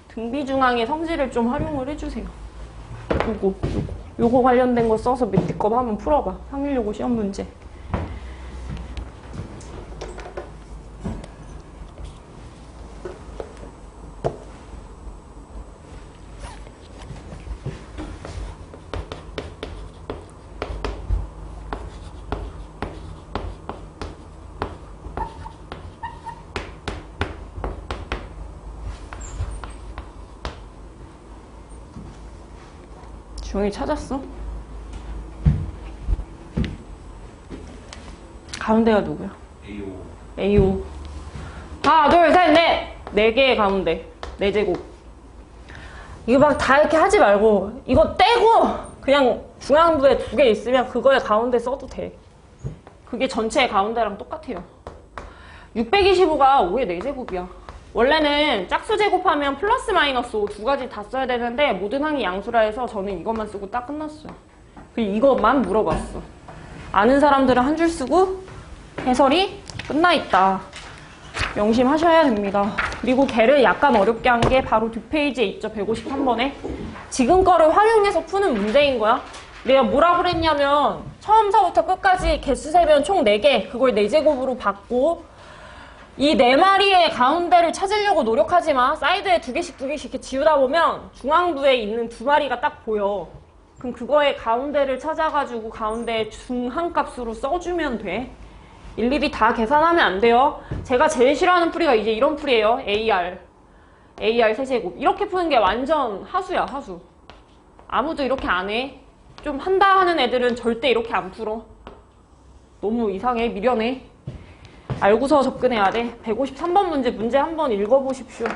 A: 등비중앙의 성질을 좀 활용을 해주세요. 요거 관련된 거 써서 밑에 거 한번 풀어봐. 상일요고 시험 문제. 종이 찾았어? 가운데가 누구야? A5. 하나, 둘, 셋, 넷! 4개의 가운데. 4제곱. 이거 막 다 이렇게 하지 말고, 이거 떼고, 그냥 중앙부에 2개 있으면 그거에 가운데 써도 돼. 그게 전체의 가운데랑 똑같아요. 625가 5의 4제곱이야. 원래는 짝수 제곱하면 플러스 마이너스 5 두 가지 다 써야 되는데 모든 항이 양수라 해서 저는 이것만 쓰고 딱 끝났어요. 그리고 이것만 물어봤어. 아는 사람들은 한 줄 쓰고 해설이 끝나 있다. 명심하셔야 됩니다. 그리고 걔를 약간 어렵게 한 게 바로 뒷페이지에 있죠. 153번에. 지금 거를 활용해서 푸는 문제인 거야. 내가 뭐라 그랬냐면 처음서부터 끝까지 개수 세면 총 4개. 그걸 4제곱으로 받고 이 4마리의 가운데를 찾으려고 노력하지 마. 사이드에 2개씩 이렇게 지우다 보면 중앙부에 있는 2마리가 딱 보여. 그럼 그거의 가운데를 찾아가지고 가운데 중한값으로 써주면 돼. 일일이 다 계산하면 안 돼요. 제가 제일 싫어하는 풀이가 이제 이런 풀이에요. AR 세제곱. 이렇게 푸는 게 완전 하수야, 하수. 아무도 이렇게 안 해. 좀 한다 하는 애들은 절대 이렇게 안 풀어. 너무 이상해, 미련해. 알고서 접근해야 돼. 153번 문제 한번 읽어보십시오.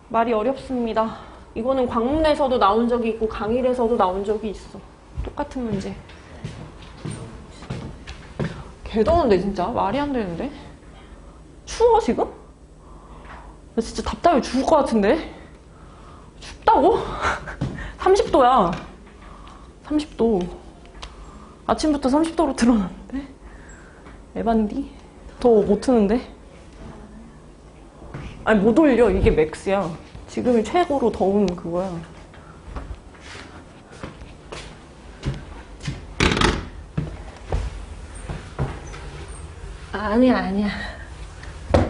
A: 말이 어렵습니다. 이거는 광문에서도 나온 적이 있고 강일에서도 나온 적이 있어. 똑같은 문제. 개 더운데 진짜 말이 안 되는데. 추워 지금? 나 진짜 답답해 죽을 것 같은데. 춥다고? 30도야 30도. 아침부터 30도로 틀어놨는데. 에반디? 더 못 트는데? 아니 못 올려. 이게 맥스야. 지금이 최고로 더운 그거야.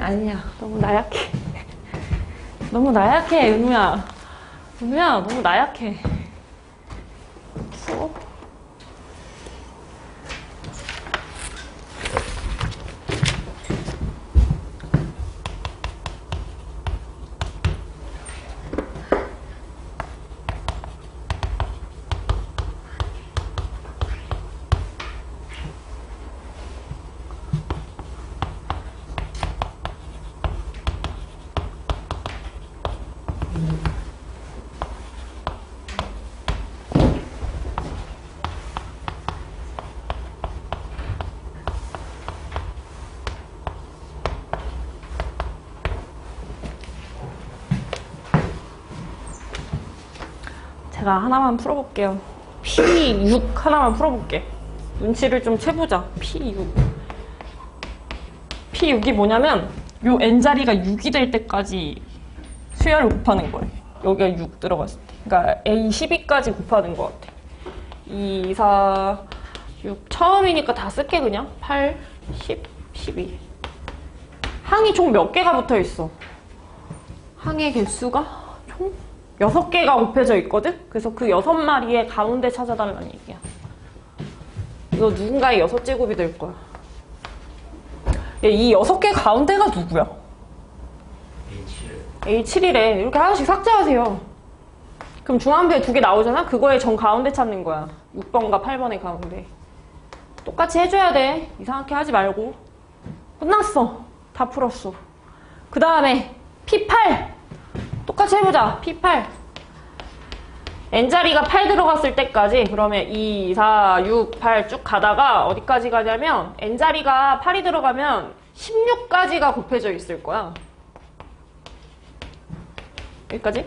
A: 아니야. 너무 나약해. 너무 나약해, 은우야. 은우야, 너무 나약해. 추워? 제가 하나만 풀어볼게요. P6 하나만 풀어볼게. 눈치를 좀 채보자. P6. P6이 뭐냐면 요 N자리가 6이 될 때까지 수열을 곱하는 거예요. 여기가 6 들어갔을 때. 그러니까 A12까지 곱하는 것 같아. 2, 4, 6. 처음이니까 다 쓸게 그냥. 8, 10, 12. 항이 총 몇 개가 붙어 있어? 항의 개수가 총 6개가 곱해져 있거든? 그래서 그 6마리의 가운데 찾아달라는 얘기야. 이거 누군가의 6제곱이 될 거야. 이 6개 가운데가 누구야? A7이래. 이렇게 하나씩 삭제하세요. 그럼 중앙부에 2개 나오잖아? 그거의 정 가운데 찾는 거야. 6번과 8번의 가운데. 똑같이 해줘야 돼. 이상하게 하지 말고. 끝났어. 다 풀었어. 그 다음에 P8. 똑같이 해보자. P8. N자리가 8 들어갔을 때까지 그러면 2, 4, 6, 8 쭉 가다가 어디까지 가냐면 N자리가 8이 들어가면 16까지가 곱해져 있을 거야. 여기까지.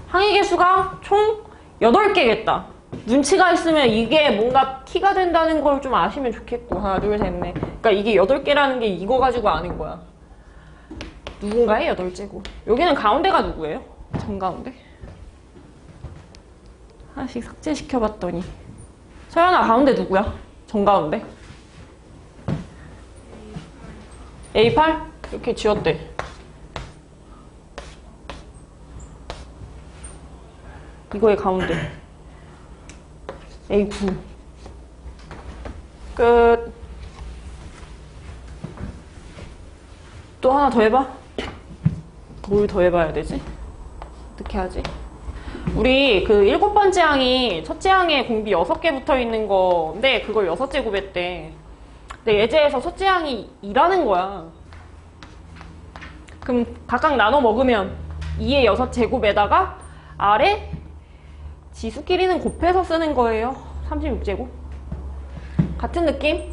A: 항의 개수가 총 8개겠다. 눈치가 있으면 이게 뭔가 T가 된다는 걸 좀 아시면 좋겠고. 하나, 둘, 셋, 넷. 그러니까 이게 8개라는 게 이거 가지고 아는 거야. 누군가의 8제곱. 여기는 가운데가 누구예요? 정가운데? 하나씩 삭제시켜봤더니 서연아 가운데 누구야? 정가운데? A8? 이렇게 지웠대. 이거의 가운데 A9. 끝. 또 하나 더 해봐. 뭘 더 해봐야 되지? 어떻게 하지? 우리 그 7번째 항이 첫째 항에 공비 6개 붙어 있는 건데 그걸 6제곱 했대. 근데 예제에서 첫째 항이 2라는 거야. 그럼 각각 나눠 먹으면 2의 6제곱에다가 아래 지수끼리는 곱해서 쓰는 거예요. 36제곱. 같은 느낌?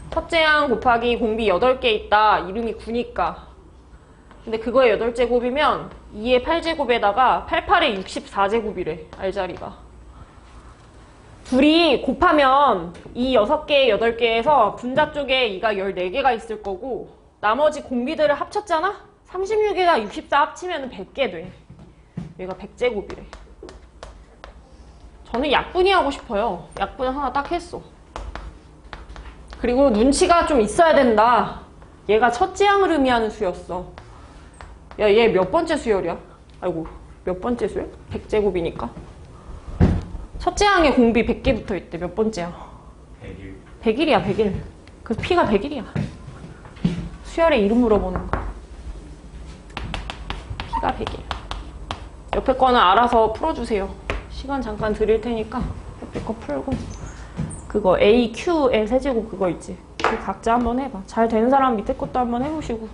A: 첫째 항 곱하기 공비 8개 있다. 이름이 9니까. 근데 그거에 8제곱이면 2의 8제곱에다가 88의 64제곱이래. R자리가. 둘이 곱하면 이 6개, 8개에서 분자 쪽에 2가 14개가 있을 거고 나머지 공비들을 합쳤잖아? 36이랑 64 합치면 100개 돼. 얘가 100제곱이래. 저는 약분이 하고 싶어요. 약분 하나 딱 했어. 그리고 눈치가 좀 있어야 된다. 얘가 첫째 항을 의미하는 수였어. 야, 얘 몇 번째 수열이야? 아이고, 몇 번째 수열? 100제곱이니까. 첫째 항에 공비 100개 붙어 있대. 몇 번째야?
B: 100일.
A: 100일이야, 100일. 그래서 P가 100일이야. 수열의 이름 물어보는 거. P가 100일. 옆에 거는 알아서 풀어주세요. 시간 잠깐 드릴 테니까 옆에 거 풀고. 그거 AQ의 세제곱 그거 있지? 그 각자 한번 해봐. 잘 되는 사람 밑에 것도 한번 해보시고.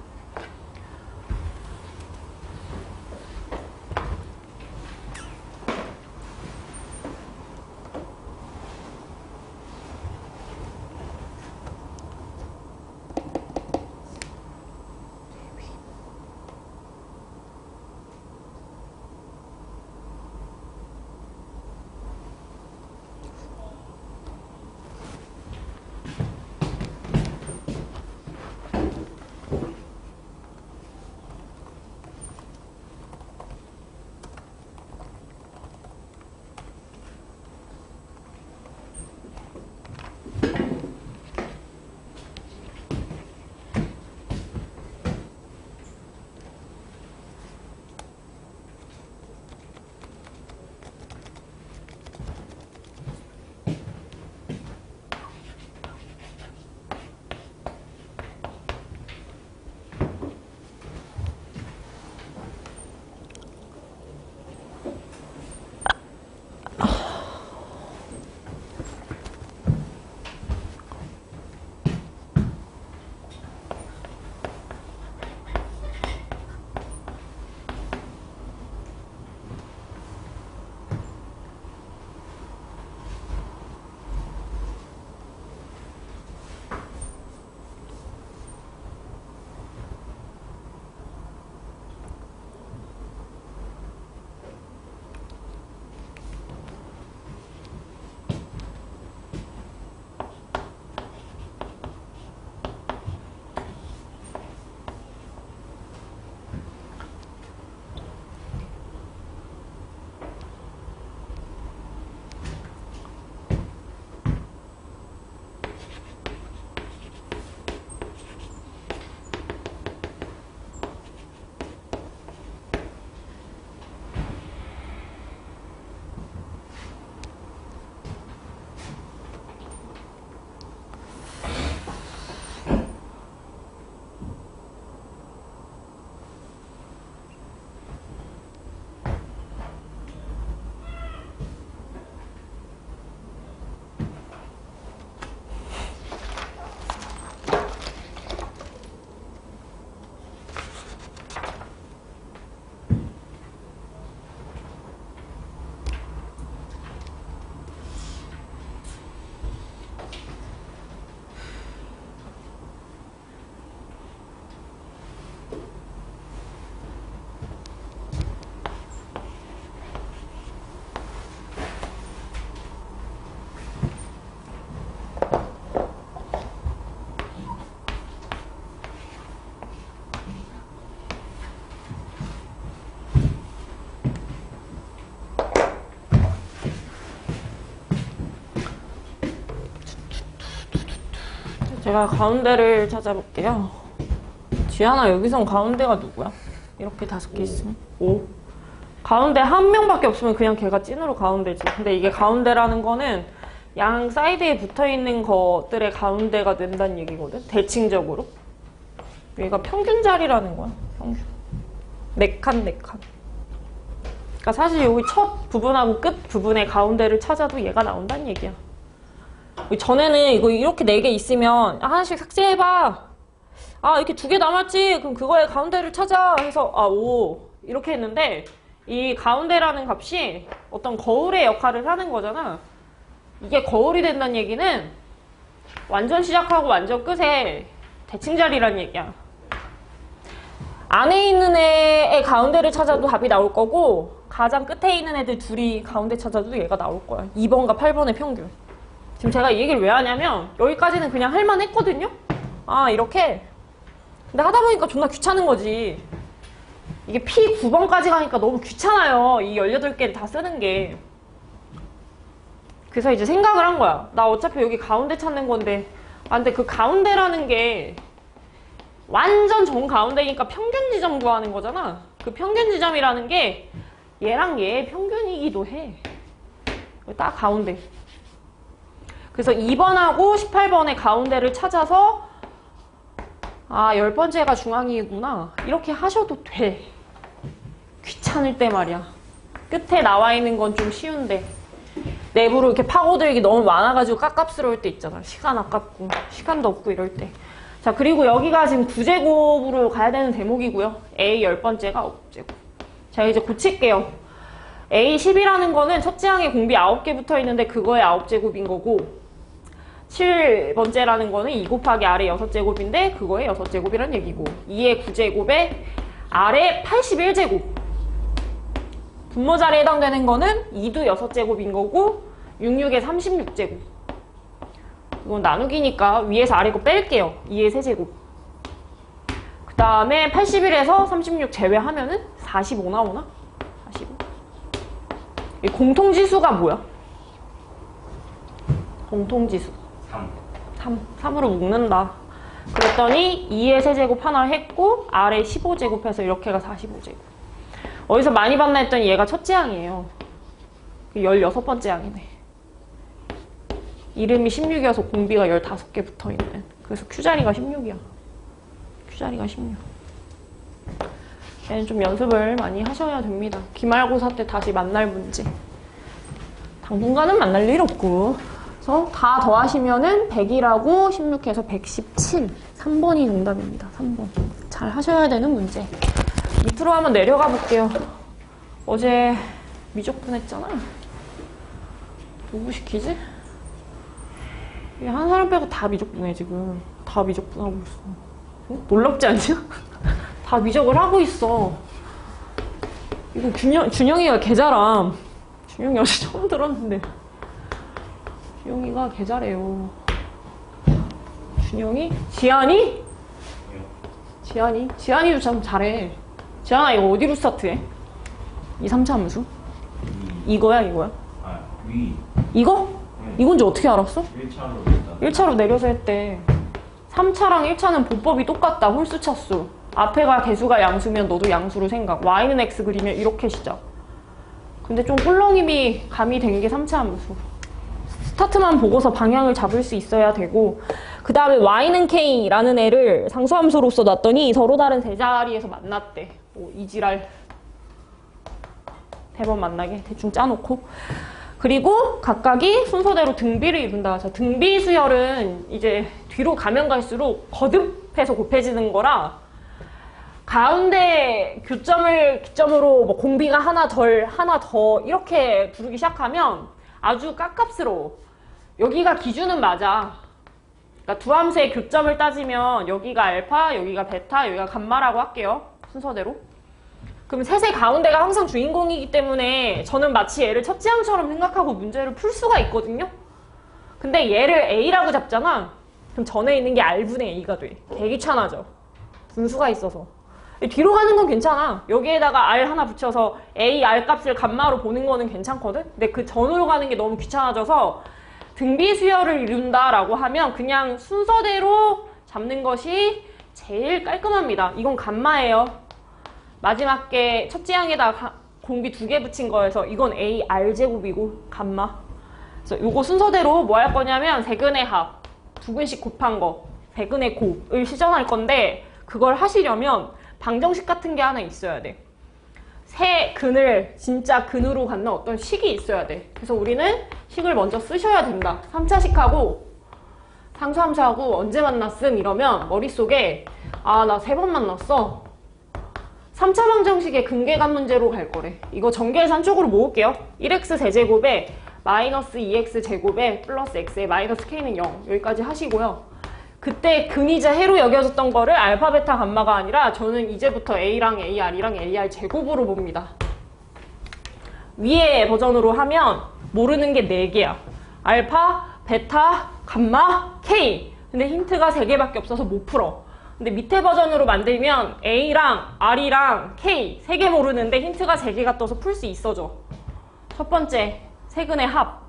A: 제가 가운데를 찾아볼게요. 지안아, 여기선 가운데가 누구야? 이렇게 5개 있으면 5. 가운데 한 명밖에 없으면 그냥 걔가 찐으로 가운데지. 근데 이게 가운데라는 거는 양 사이드에 붙어있는 것들의 가운데가 된다는 얘기거든. 대칭적으로. 얘가 평균 자리라는 거야. 평균. 4칸, 4칸. 그러니까 사실 여기 첫 부분하고 끝 부분의 가운데를 찾아도 얘가 나온다는 얘기야. 전에는 이거 이렇게 4개 있으면 하나씩 삭제해봐. 아, 이렇게 2개 남았지? 그럼 그거의 가운데를 찾아. 해서 5 이렇게 했는데 이 가운데라는 값이 어떤 거울의 역할을 하는 거잖아. 이게 거울이 된다는 얘기는 완전 시작하고 완전 끝에 대칭자리라는 얘기야. 안에 있는 애의 가운데를 찾아도 답이 나올 거고 가장 끝에 있는 애들 둘이 가운데 찾아도 얘가 나올 거야. 2번과 8번의 평균. 지금 제가 이 얘기를 왜 하냐면 여기까지는 그냥 할만 했거든요? 아, 이렇게. 근데 하다 보니까 존나 귀찮은 거지. 이게 P9번까지 가니까 너무 귀찮아요. 이 18개를 다 쓰는 게. 그래서 이제 생각을 한 거야. 나 어차피 여기 가운데 찾는 건데. 아, 근데 그 가운데라는 게 완전 정가운데니까 평균 지점 구하는 거잖아. 그 평균 지점이라는 게 얘랑 얘의 평균이기도 해. 딱 가운데. 그래서 2번하고 18번의 가운데를 찾아서 아, 10번째가 중앙이구나. 이렇게 하셔도 돼. 귀찮을 때 말이야. 끝에 나와 있는 건 좀 쉬운데 내부로 이렇게 파고들기 너무 많아가지고 깝깝스러울 때 있잖아. 시간 아깝고 시간도 없고 이럴 때. 자, 그리고 여기가 지금 9제곱으로 가야 되는 대목이고요. A 10번째가 9제곱. 자, 이제 고칠게요. A 10이라는 거는 첫째 항에 공비 9개 붙어 있는데 그거의 9제곱인 거고 7번째라는 거는 2 곱하기 아래 6제곱인데 그거의 6제곱이란 얘기고 2의 9제곱에 아래 81제곱. 분모자리에 해당되는 거는 2도 6제곱인 거고 66의 36제곱. 이건 나누기니까 위에서 아래 거 뺄게요. 2의 세제곱. 그 다음에 81에서 36 제외하면은 45 나오나? 45. 이 공통지수가 뭐야? 공통지수. 3으로 묶는다. 그랬더니 2의 세제곱 하나 했고 아래 15제곱 해서 이렇게가 45제곱. 어디서 많이 봤나 했더니 얘가 첫째 항이에요. 16번째 항이네. 이름이 16이어서 공비가 15개 붙어있는. 그래서 Q자리가 16이야. Q자리가 16. 얘는 좀 연습을 많이 하셔야 됩니다. 기말고사 때 다시 만날 문제. 당분간은 만날 일 없고. 그래서 다 더하시면은 100이라고 16해서 117. 3번이 정답입니다. 3번. 잘 하셔야 되는 문제. 밑으로 한번 내려가 볼게요. 어제 미적분 했잖아. 누구 시키지? 한 사람 빼고 다 미적분해 지금. 다 미적분하고 있어. 어? 놀랍지 않냐? 다 미적을 하고 있어. 이거 준영이가 계좌람. 준영이 어제 처음 들었는데. 준영이가 계좌래요. 준영이? 지안이? 지안이? 지안이도 참 잘해. 지안아, 이거 어디로 스타트해? 2, 3차 함수? 이거야, 이거야?
B: 아, 위.
A: 이거?
B: 네.
A: 이건지 어떻게 알았어?
B: 1차로 일단.
A: 1차로 내려서 했대. 3차랑 1차는 보법이 똑같다. 홀수 차수. 앞에가 개수가 양수면 너도 양수로 생각. y는 x 그리면 이렇게 시작. 근데 좀 꿀렁임이 감이 된 게 3차 함수. 스타트만 보고서 방향을 잡을 수 있어야 되고 그 다음에 y는 k라는 애를 상수함수로서 놨더니 서로 다른 세 자리에서 만났대. 뭐 이지랄. 대번 만나게 대충 짜놓고 그리고 각각이 순서대로 등비를 이룬다. 자, 등비 수열은 이제 뒤로 가면 갈수록 거듭해서 곱해지는 거라 가운데 교점을 기점으로 뭐 공비가 하나 덜 하나 더 이렇게 부르기 시작하면 아주 깝깝스러워. 여기가 기준은 맞아. 그러니까 두 함수의 교점을 따지면 여기가 알파, 여기가 베타, 여기가 감마라고 할게요. 순서대로. 그럼 셋의 가운데가 항상 주인공이기 때문에 저는 마치 얘를 첫째 항처럼 생각하고 문제를 풀 수가 있거든요. 근데 얘를 A라고 잡잖아. 그럼 전에 있는 게 R분의 A가 돼. 되게 귀찮아져. 분수가 있어서. 뒤로 가는 건 괜찮아. 여기에다가 R 하나 붙여서 A, R 값을 감마로 보는 거는 괜찮거든? 근데 그 전으로 가는 게 너무 귀찮아져서 등비 수열을 이룬다라고 하면 그냥 순서대로 잡는 것이 제일 깔끔합니다. 이건 감마예요. 마지막 게 첫째 항에다 공비 2개 붙인 거여서 이건 AR제곱이고 감마. 그래서 요거 순서대로 뭐 할 거냐면 세근의 합, 2근씩 곱한 거, 세근의 곱을 시전할 건데 그걸 하시려면 방정식 같은 게 하나 있어야 돼. 세 근을 진짜 근으로 갖는 어떤 식이 있어야 돼. 그래서 우리는 식을 먼저 쓰셔야 된다. 3차식하고 상수함수하고 언제 만났음 이러면 머릿속에 아, 나 3번 만났어. 3차 방정식의 근계감 문제로 갈 거래. 이거 전개해서 한쪽으로 모을게요. 1x 세제곱에 마이너스 2x 제곱에 플러스 x에 마이너스 k는 0. 여기까지 하시고요. 그때 근이자 해로 여겨졌던 거를 알파, 베타, 감마가 아니라 저는 이제부터 a랑 ar이랑 ar 제곱으로 봅니다. 위에 버전으로 하면 모르는 게 4개야. 알파, 베타, 감마, k. 근데 힌트가 3개밖에 없어서 못 풀어. 근데 밑에 버전으로 만들면 a랑 r이랑 k 3개 모르는데 힌트가 3개가 떠서 풀 수 있어져. 첫 번째, 세근의 합.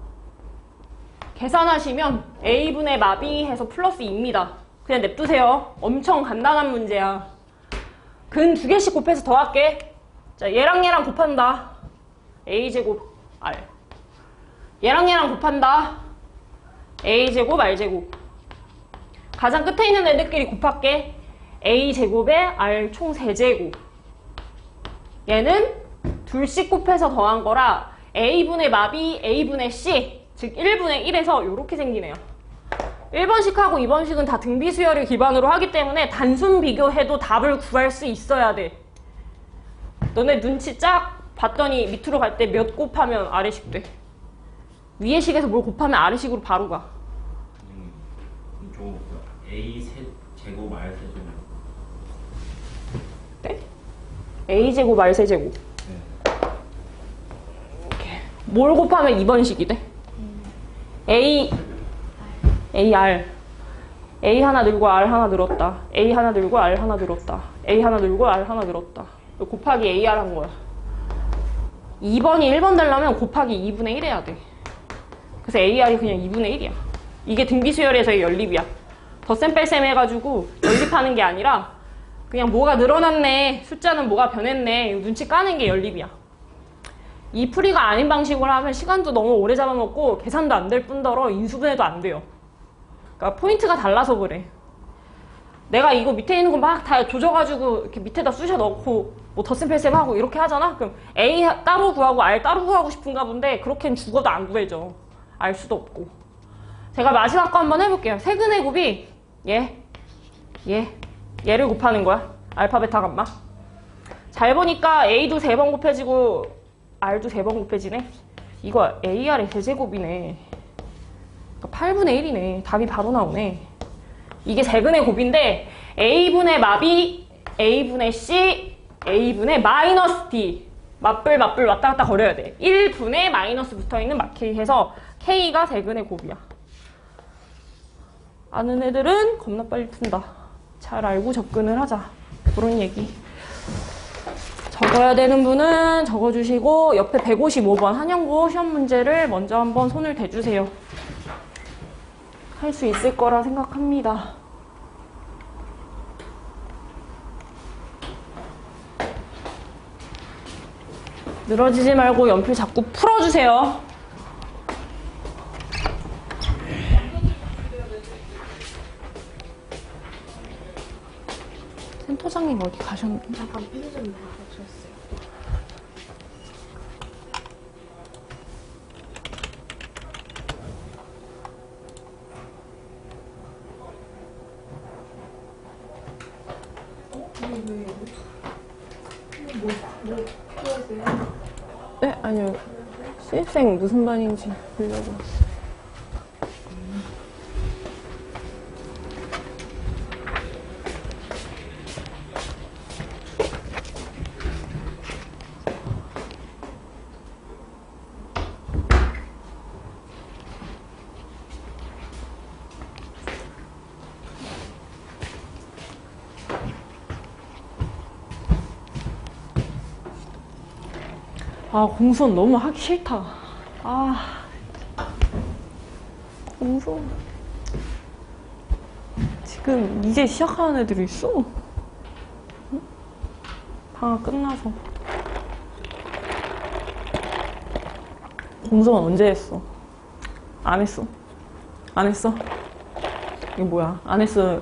A: 계산하시면 a분의 마비 해서 플러스 2입니다. 그냥 냅두세요. 엄청 간단한 문제야. 근 2개씩 곱해서 더할게. 자, 얘랑 얘랑 곱한다. a제곱 r. 얘랑 얘랑 곱한다. a제곱 r제곱. 가장 끝에 있는 애들끼리 곱할게. a제곱에 r 총 3제곱. 얘는 둘씩 곱해서 더한 거라 a분의 마비 a분의 c, 즉 1분의 1에서 이렇게 생기네요. 1번식하고 2번식은 다 등비수열을 기반으로 하기 때문에 단순 비교해도 답을 구할 수 있어야 돼. 너네 눈치 쫙 봤더니 밑으로 갈 때 몇 곱하면 아래식 돼? 위에 식에서 뭘 곱하면 아래식으로 바로 가.
B: 저 A 제곱 R 세제곱.
A: 네? a제곱 r 세제곱.
B: 네.
A: 이렇게. 뭘 곱하면 2번식이 돼? AR. A 하나 늘고 R 하나 늘었다. A 하나 늘고 R 하나 늘었다. A 하나 늘고 R 하나 늘었다. 곱하기 AR 한 거야. 2번이 1번 되려면 곱하기 2분의 1 해야 돼. 그래서 AR이 그냥 2분의 1이야. 이게 등비수열에서의 연립이야. 덧셈 뺄셈 해가지고 연립하는 게 아니라 그냥 뭐가 늘어났네, 숫자는 뭐가 변했네, 눈치 까는 게 연립이야. 이 풀이가 아닌 방식으로 하면 시간도 너무 오래 잡아먹고 계산도 안 될 뿐더러 인수분해도 안 돼요. 그러니까 포인트가 달라서 그래. 내가 이거 밑에 있는 거 막 다 조져가지고 이렇게 밑에다 쑤셔 넣고 뭐 덧셈 뺄셈 하고 이렇게 하잖아? 그럼 A 따로 구하고 R 따로 구하고 싶은가 본데 그렇게는 죽어도 안 구해져. 알 수도 없고. 제가 마지막 거 한번 해볼게요. 세근의 곱이 얘를 곱하는 거야. 알파, 베타, 감마. 잘 보니까 A도 3번 곱해지고 R도 3번 곱해지네. 이거 AR의 세제곱이네. 그러니까 8분의 1이네. 답이 바로 나오네. 이게 세근의 곱인데 A분의 마비, A분의 C, A분의 마이너스 D. 맞불 왔다 갔다 거려야 돼. 1분의 마이너스 붙어있는 마케이 해서 K가 세근의 곱이야. 아는 애들은 겁나 빨리 푼다. 잘 알고 접근을 하자. 그런 얘기. 적어야 되는 분은 적어주시고 옆에 155번 한영고 시험 문제를 먼저 한번 손을 대주세요. 할 수 있을 거라 생각합니다. 늘어지지 말고 연필 자꾸 풀어주세요. 센터장님 어디 가셨는데?
C: 잠깐 편의점 나가셨어요.
A: 네? 아니요. 신입생 무슨 반인지 보려고 왔어요. 아, 공수는 너무 하기 싫다. 아. 무서워. 지금 이제 시작하는 애들이 있어. 응? 방학 끝나서. 공소는 언제 했어? 안 했어. 안 했어? 이게 뭐야? 안 했어.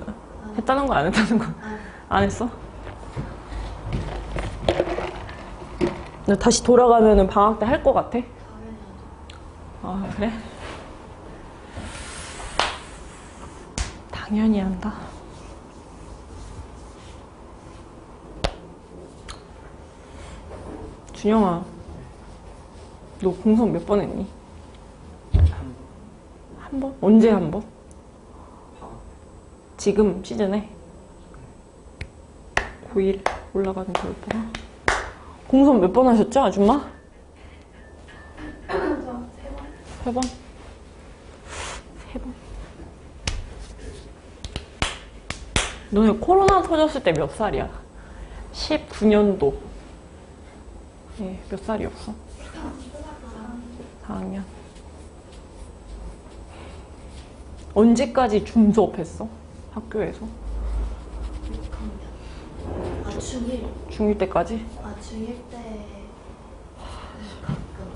A: 했다는 거 안 했다는 거? 안 했어? 너 다시 돌아가면은 방학 때 할 거 같아? 아, 그래? 당연히 한다. 준영아, 너 공성 몇 번 했니? 한 번? 언제 한 번? 지금 시즌에? 고1 올라가는 겨울방학. 공성 몇 번 하셨죠, 아줌마?
C: 저 3번.
A: 3번? 3번. 너네 코로나 터졌을 때 몇 살이야? 19년도. 네, 몇 살이었어? 4학년. 언제까지 줌 수업했어? 학교에서?
C: 아, 중1.
A: 중1 때까지?
C: 아, 중1 때 가끔.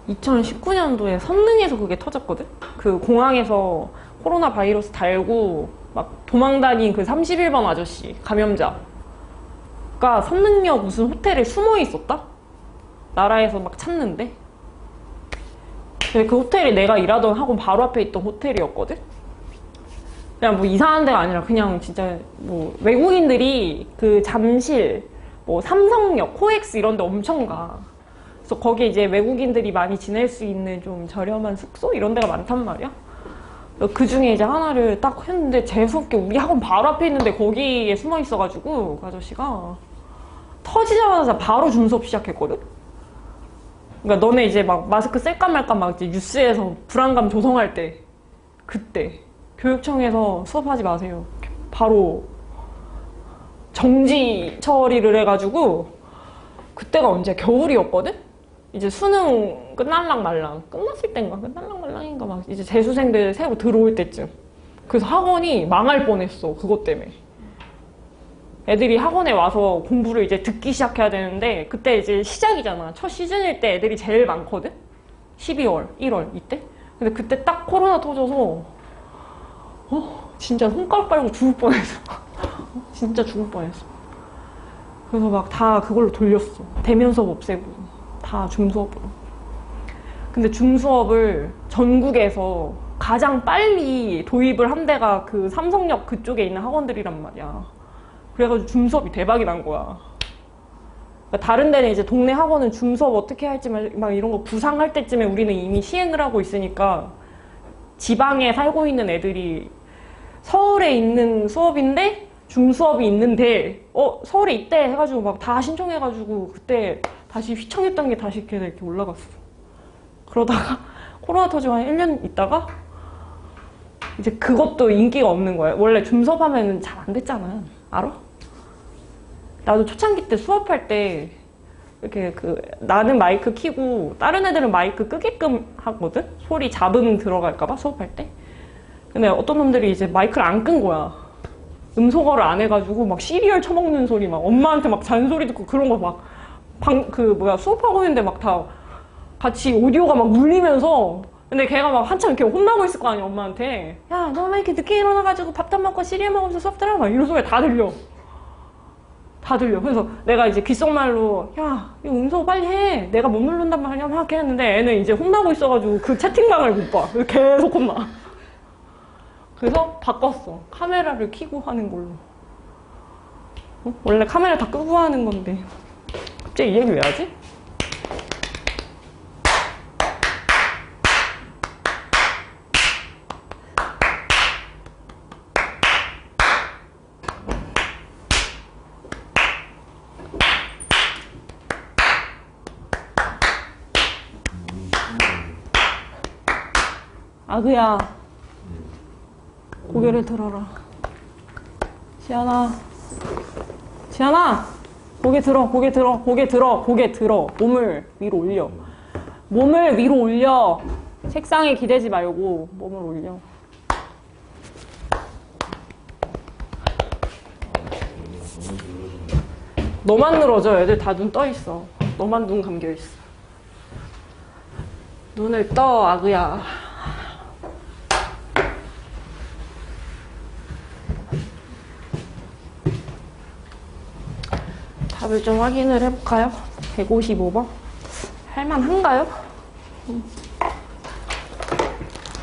A: 2019년도에 선릉에서 그게 터졌거든? 그 공항에서 코로나 바이러스 달고 막 도망다닌 그 31번 아저씨, 감염자가 선릉역 무슨 호텔에 숨어 있었다? 나라에서 막 찾는데? 근데 그 호텔이 내가 일하던 학원 바로 앞에 있던 호텔이었거든? 그냥 뭐 이상한 데가 아니라 그냥 진짜 뭐 외국인들이 그 잠실, 뭐 삼성역, 코엑스 이런 데 엄청 가. 그래서 거기에 이제 외국인들이 많이 지낼 수 있는 좀 저렴한 숙소 이런 데가 많단 말이야. 그 중에 이제 하나를 딱 했는데 재수없게 우리 학원 바로 앞에 있는데 거기에 숨어 있어가지고 그 아저씨가 터지자마자 바로 줌 수업 시작했거든. 그러니까 너네 이제 막 마스크 쓸까 말까 막 이제 뉴스에서 불안감 조성할 때 그때 교육청에서 수업하지 마세요. 바로 정지 처리를 해가지고 그때가 언제 겨울이었거든? 이제 수능 끝날랑 말랑 끝났을 땐가 끝날랑 말랑인가 막 이제 재수생들 새로 들어올 때쯤 그래서 학원이 망할 뻔했어. 그것 때문에 애들이 학원에 와서 공부를 이제 듣기 시작해야 되는데 그때 이제 시작이잖아. 첫 시즌일 때 애들이 제일 많거든? 12월, 1월 이때? 근데 그때 딱 코로나 터져서 진짜 손가락 빨고 죽을 뻔했어. 진짜 죽을 뻔했어. 그래서 막 다 그걸로 돌렸어. 대면 수업 없애고 다 줌 수업으로. 근데 줌 수업을 전국에서 가장 빨리 도입을 한 데가 그 삼성역 그쪽에 있는 학원들이란 말이야. 그래가지고 줌 수업이 대박이 난 거야. 그러니까 다른 데는 이제 동네 학원은 줌 수업 어떻게 할지 막 이런 거 구상할 때쯤에 우리는 이미 시행을 하고 있으니까 지방에 살고 있는 애들이 서울에 있는 수업인데 줌 수업이 있는데 서울에 있대 해가지고 막 다 신청해가지고 그때 다시 휘청했던 게 다시 이렇게 올라갔어. 그러다가 코로나 터지고 한 1년 있다가 이제 그것도 인기가 없는 거야. 원래 줌 수업하면 잘 안 됐잖아. 알아? 나도 초창기 때 수업할 때 이렇게 나는 마이크 켜고 다른 애들은 마이크 끄게끔 하거든? 소리 잡음 들어갈까봐 수업할 때. 근데 어떤 놈들이 이제 마이크를 안 끈 거야. 음소거를 안 해가지고 막 시리얼 처먹는 소리 막 엄마한테 막 잔소리 듣고 그런 거 막 수업하고 있는데 막 다 같이 오디오가 막 울리면서 근데 걔가 막 한참 이렇게 혼나고 있을 거 아니야 엄마한테. 야, 너 왜 이렇게 늦게 일어나가지고 밥도 안 먹고 시리얼 먹으면서 수업 들어? 막 이런 소리 다 들려. 다 들려. 그래서 내가 이제 귓속말로 야, 이거 음소거 빨리 해. 내가 못 누른단 말이야 막 이렇게 했는데 애는 이제 혼나고 있어가지고 그 채팅방을 못 봐. 계속 혼나. 그래서 바꿨어. 카메라를 켜고 하는 걸로. 원래 카메라 다 끄고 하는 건데 갑자기 이 얘기 왜 하지? 아그야, 고개를 들어라. 지안아, 지안아, 고개 들어, 고개 들어, 고개 들어, 고개 들어. 몸을 위로 올려. 몸을 위로 올려. 책상에 기대지 말고 몸을 올려. 너만 늘어져. 애들 다 눈 떠 있어. 너만 눈 감겨 있어. 눈을 떠, 아그야. 답을 좀 확인을 해볼까요? 155번. 할만한가요?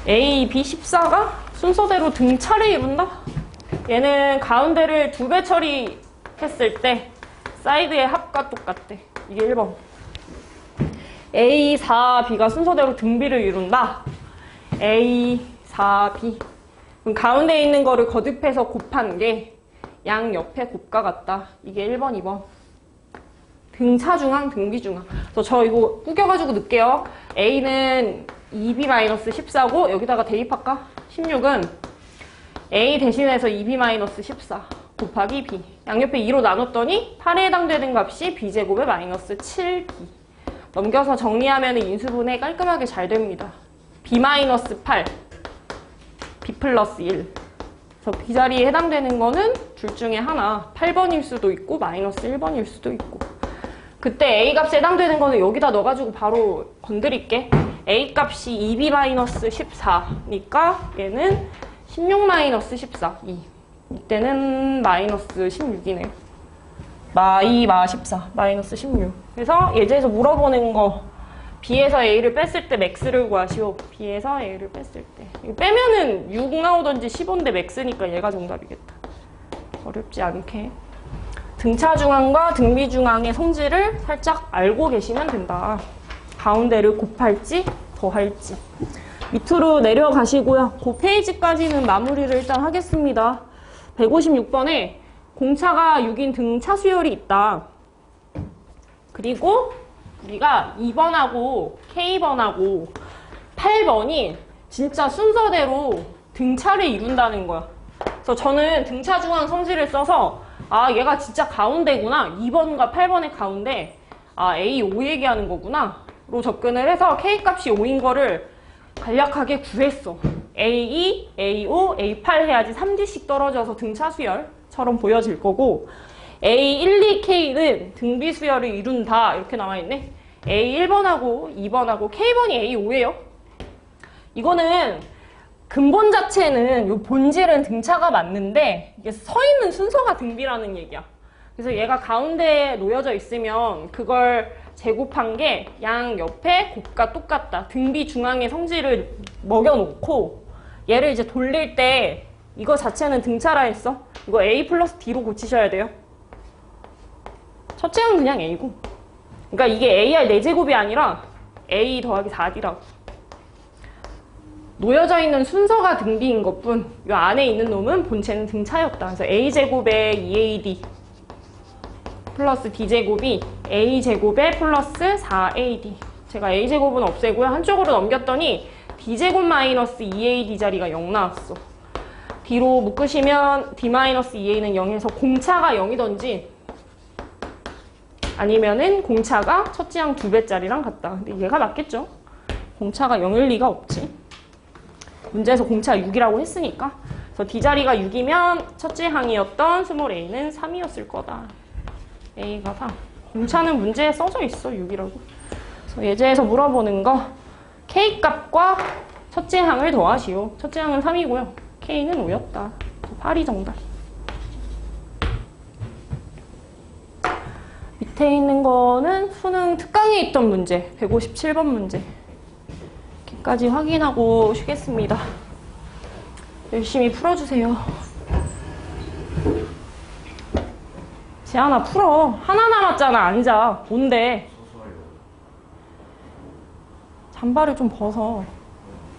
A: A, B, 14가 순서대로 등차를 이룬다? 얘는 가운데를 2배 처리했을 때 사이드의 합과 똑같대. 이게 1번. A, 4, B가 순서대로 등비를 이룬다? A, 4, B. 그럼 가운데 있는 거를 거듭해서 곱한 게 양 옆에 곱과 같다. 이게 1번, 2번. 등차 중앙, 등비 중앙. 그래서 저 이거 꾸겨가지고 넣을게요. A는 2B-14고 여기다가 대입할까? 16은 A 대신해서 2B-14 곱하기 B. 양옆에 2로 나눴더니 8에 해당되는 값이 B제곱에 마이너스 7B. 넘겨서 정리하면 인수분해 깔끔하게 잘 됩니다. B-8, B 플러스 1. 그래서 B자리에 해당되는 거는 둘 중에 하나. 8번일 수도 있고 마이너스 1번일 수도 있고. 그때 A 값에 해당되는 거는 여기다 넣어가지고 바로 건드릴게. A 값이 2B-14니까 얘는 16-14, 2. 이때는 마이너스 16이네요. 마14, 마이너스 16. 그래서 예제에서 물어보는 거 B에서 A를 뺐을 때 맥스를 구하시오. B에서 A를 뺐을 때. 이거 빼면은 6 나오던지 15인데 맥스니까 얘가 정답이겠다. 어렵지 않게. 등차 중앙과 등비 중앙의 성질을 살짝 알고 계시면 된다. 가운데를 곱할지 더할지. 밑으로 내려가시고요. 그 페이지까지는 마무리를 일단 하겠습니다. 156번에 공차가 6인 등차 수열이 있다. 그리고 우리가 2번하고 K번하고 8번이 진짜 순서대로 등차를 이룬다는 거야. 그래서 저는 등차 중앙 성질을 써서 아 얘가 진짜 가운데구나. 2번과 8번의 가운데 아 A5 얘기하는 거구나 로 접근을 해서 K값이 5인 거를 간략하게 구했어. A2, A5, A8 해야지 3D씩 떨어져서 등차 수열처럼 보여질 거고 A1, 2K는 등비 수열을 이룬다 이렇게 나와있네. A1번하고 2번하고 K번이 A5예요. 이거는 근본 자체는 요 본질은 등차가 맞는데 이게 서 있는 순서가 등비라는 얘기야. 그래서 얘가 가운데에 놓여져 있으면 그걸 제곱한 게 양 옆에 곱과 똑같다. 등비 중앙의 성질을 먹여놓고 얘를 이제 돌릴 때 이거 자체는 등차라 했어. 이거 A 플러스 D로 고치셔야 돼요. 첫째는 그냥 A고. 그러니까 이게 AR 4제곱이 아니라 A 더하기 4D라고. 놓여져 있는 순서가 등비인 것뿐 이 안에 있는 놈은 본체는 등차였다. 그래서 A제곱에 2AD 플러스 D제곱이 A제곱에 플러스 4AD. 제가 A제곱은 없애고요. 한쪽으로 넘겼더니 D제곱 마이너스 2AD 자리가 0 나왔어. D로 묶으시면 D-2A는 0에서 공차가 0이던지 아니면은 공차가 첫째 항 2배짜리랑 같다. 근데 얘가 맞겠죠? 공차가 0일 리가 없지. 문제에서 공차 6이라고 했으니까. 그래서 D자리가 6이면 첫째 항이었던 스몰 a는 3이었을 거다. A가 3. 공차는 문제에 써져 있어, 6이라고. 그래서 예제에서 물어보는 거 K값과 첫째 항을 더하시오. 첫째 항은 3이고요. K는 5였다. 8이 정답. 밑에 있는 거는 수능 특강에 있던 문제, 157번 문제. 여기까지 확인하고 쉬겠습니다. 열심히 풀어주세요. 재한아 풀어. 하나 남았잖아. 앉아. 뭔데? 잠바를 좀 벗어.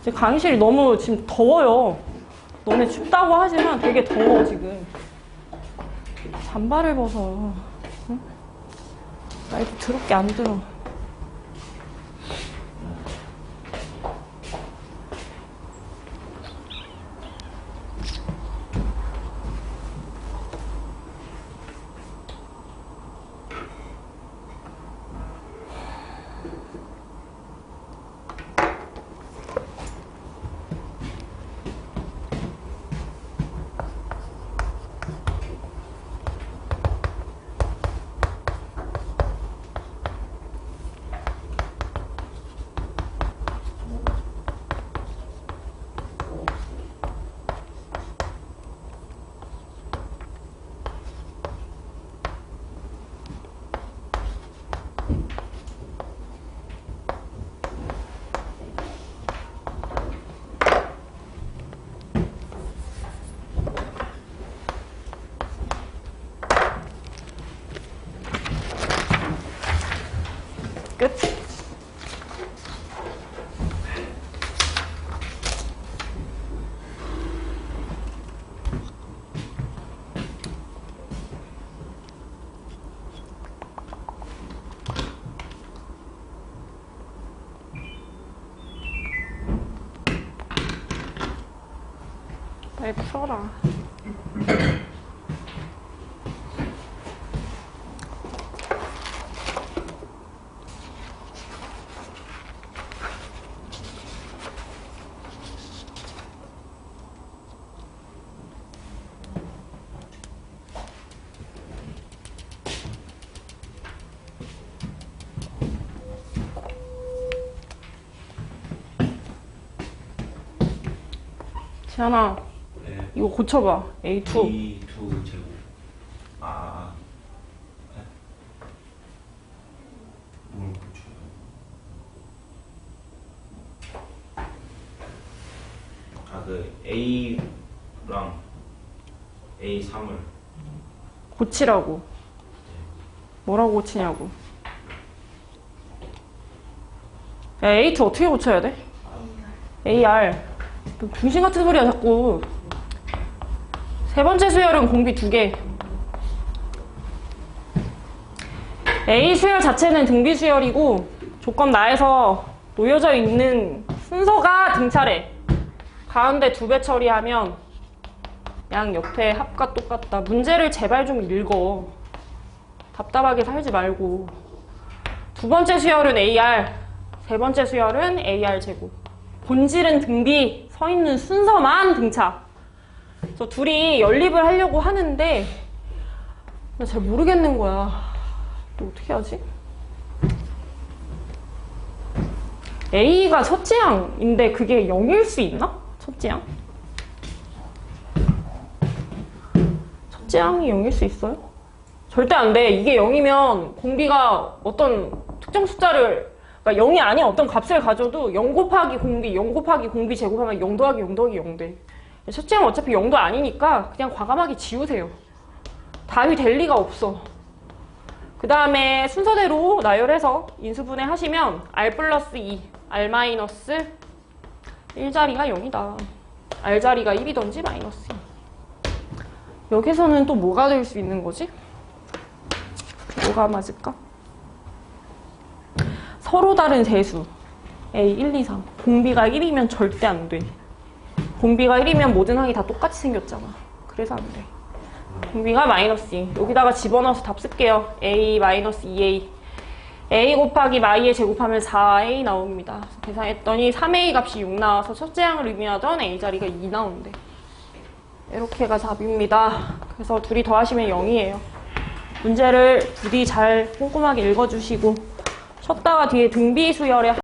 A: 이제 강의실이 너무 지금 더워요. 너네 춥다고 하지만 되게 더워 지금. 잠바를 벗어. 응? 말도 더럽게 안 들어. 끝. 빨리 풀어라. 지안아,
B: 네.
A: 이거 고쳐봐. A2.
B: B2 제곱. 네? 뭘 고쳐요? 그 A랑 A3을
A: 고치라고. 뭐라고 고치냐고. 야, A2 어떻게 고쳐야 돼? AR. 너 중심 같은 소리야, 자꾸. 세 번째 수열은 공비 2개. A 수열 자체는 등비 수열이고, 조건 나에서 놓여져 있는 순서가 등차례. 가운데 2배 처리하면 양 옆에 합과 똑같다. 문제를 제발 좀 읽어. 답답하게 살지 말고. 두 번째 수열은 AR, 세 번째 수열은 AR 제곱. 본질은 등비, 서 있는 순서만 등차. 그래서 둘이 연립을 하려고 하는데 나 잘 모르겠는 거야. 또 어떻게 하지? A가 첫째 항인데 그게 0일 수 있나? 첫째 항? 첫째 항이 0일 수 있어요? 절대 안 돼. 이게 0이면 공비가 어떤 특정 숫자를, 그러니까 0이 아닌 어떤 값을 가져도 0 곱하기 공비, 0 곱하기 공비 제곱하면 0 더하기 0 더하기 0 돼. 첫째 항은 어차피 0도 아니니까 그냥 과감하게 지우세요. 답이 될 리가 없어. 그 다음에 순서대로 나열해서 인수분해 하시면 R 플러스 2, R 마이너스 1자리가 0이다. R 자리가 1이던지 마이너스 2. 여기서는 또 뭐가 될 수 있는 거지? 뭐가 맞을까? 서로 다른 세수 A 1, 2, 3. 공비가 1이면 절대 안 돼. 공비가 1이면 모든 항이 다 똑같이 생겼잖아. 그래서 안 돼. 공비가 마이너스 2. 여기다가 집어넣어서 답 쓸게요. A 마이너스 2A. A 곱하기 마이에 제곱하면 4A 나옵니다. 그래서 계산했더니 3A 값이 6 나와서 첫째 항을 의미하던 A 자리가 2 나온대. 이렇게가 답입니다. 그래서 둘이 더하시면 0이에요. 문제를 부디 잘 꼼꼼하게 읽어주시고 쉬었다가 뒤에 등비 수열에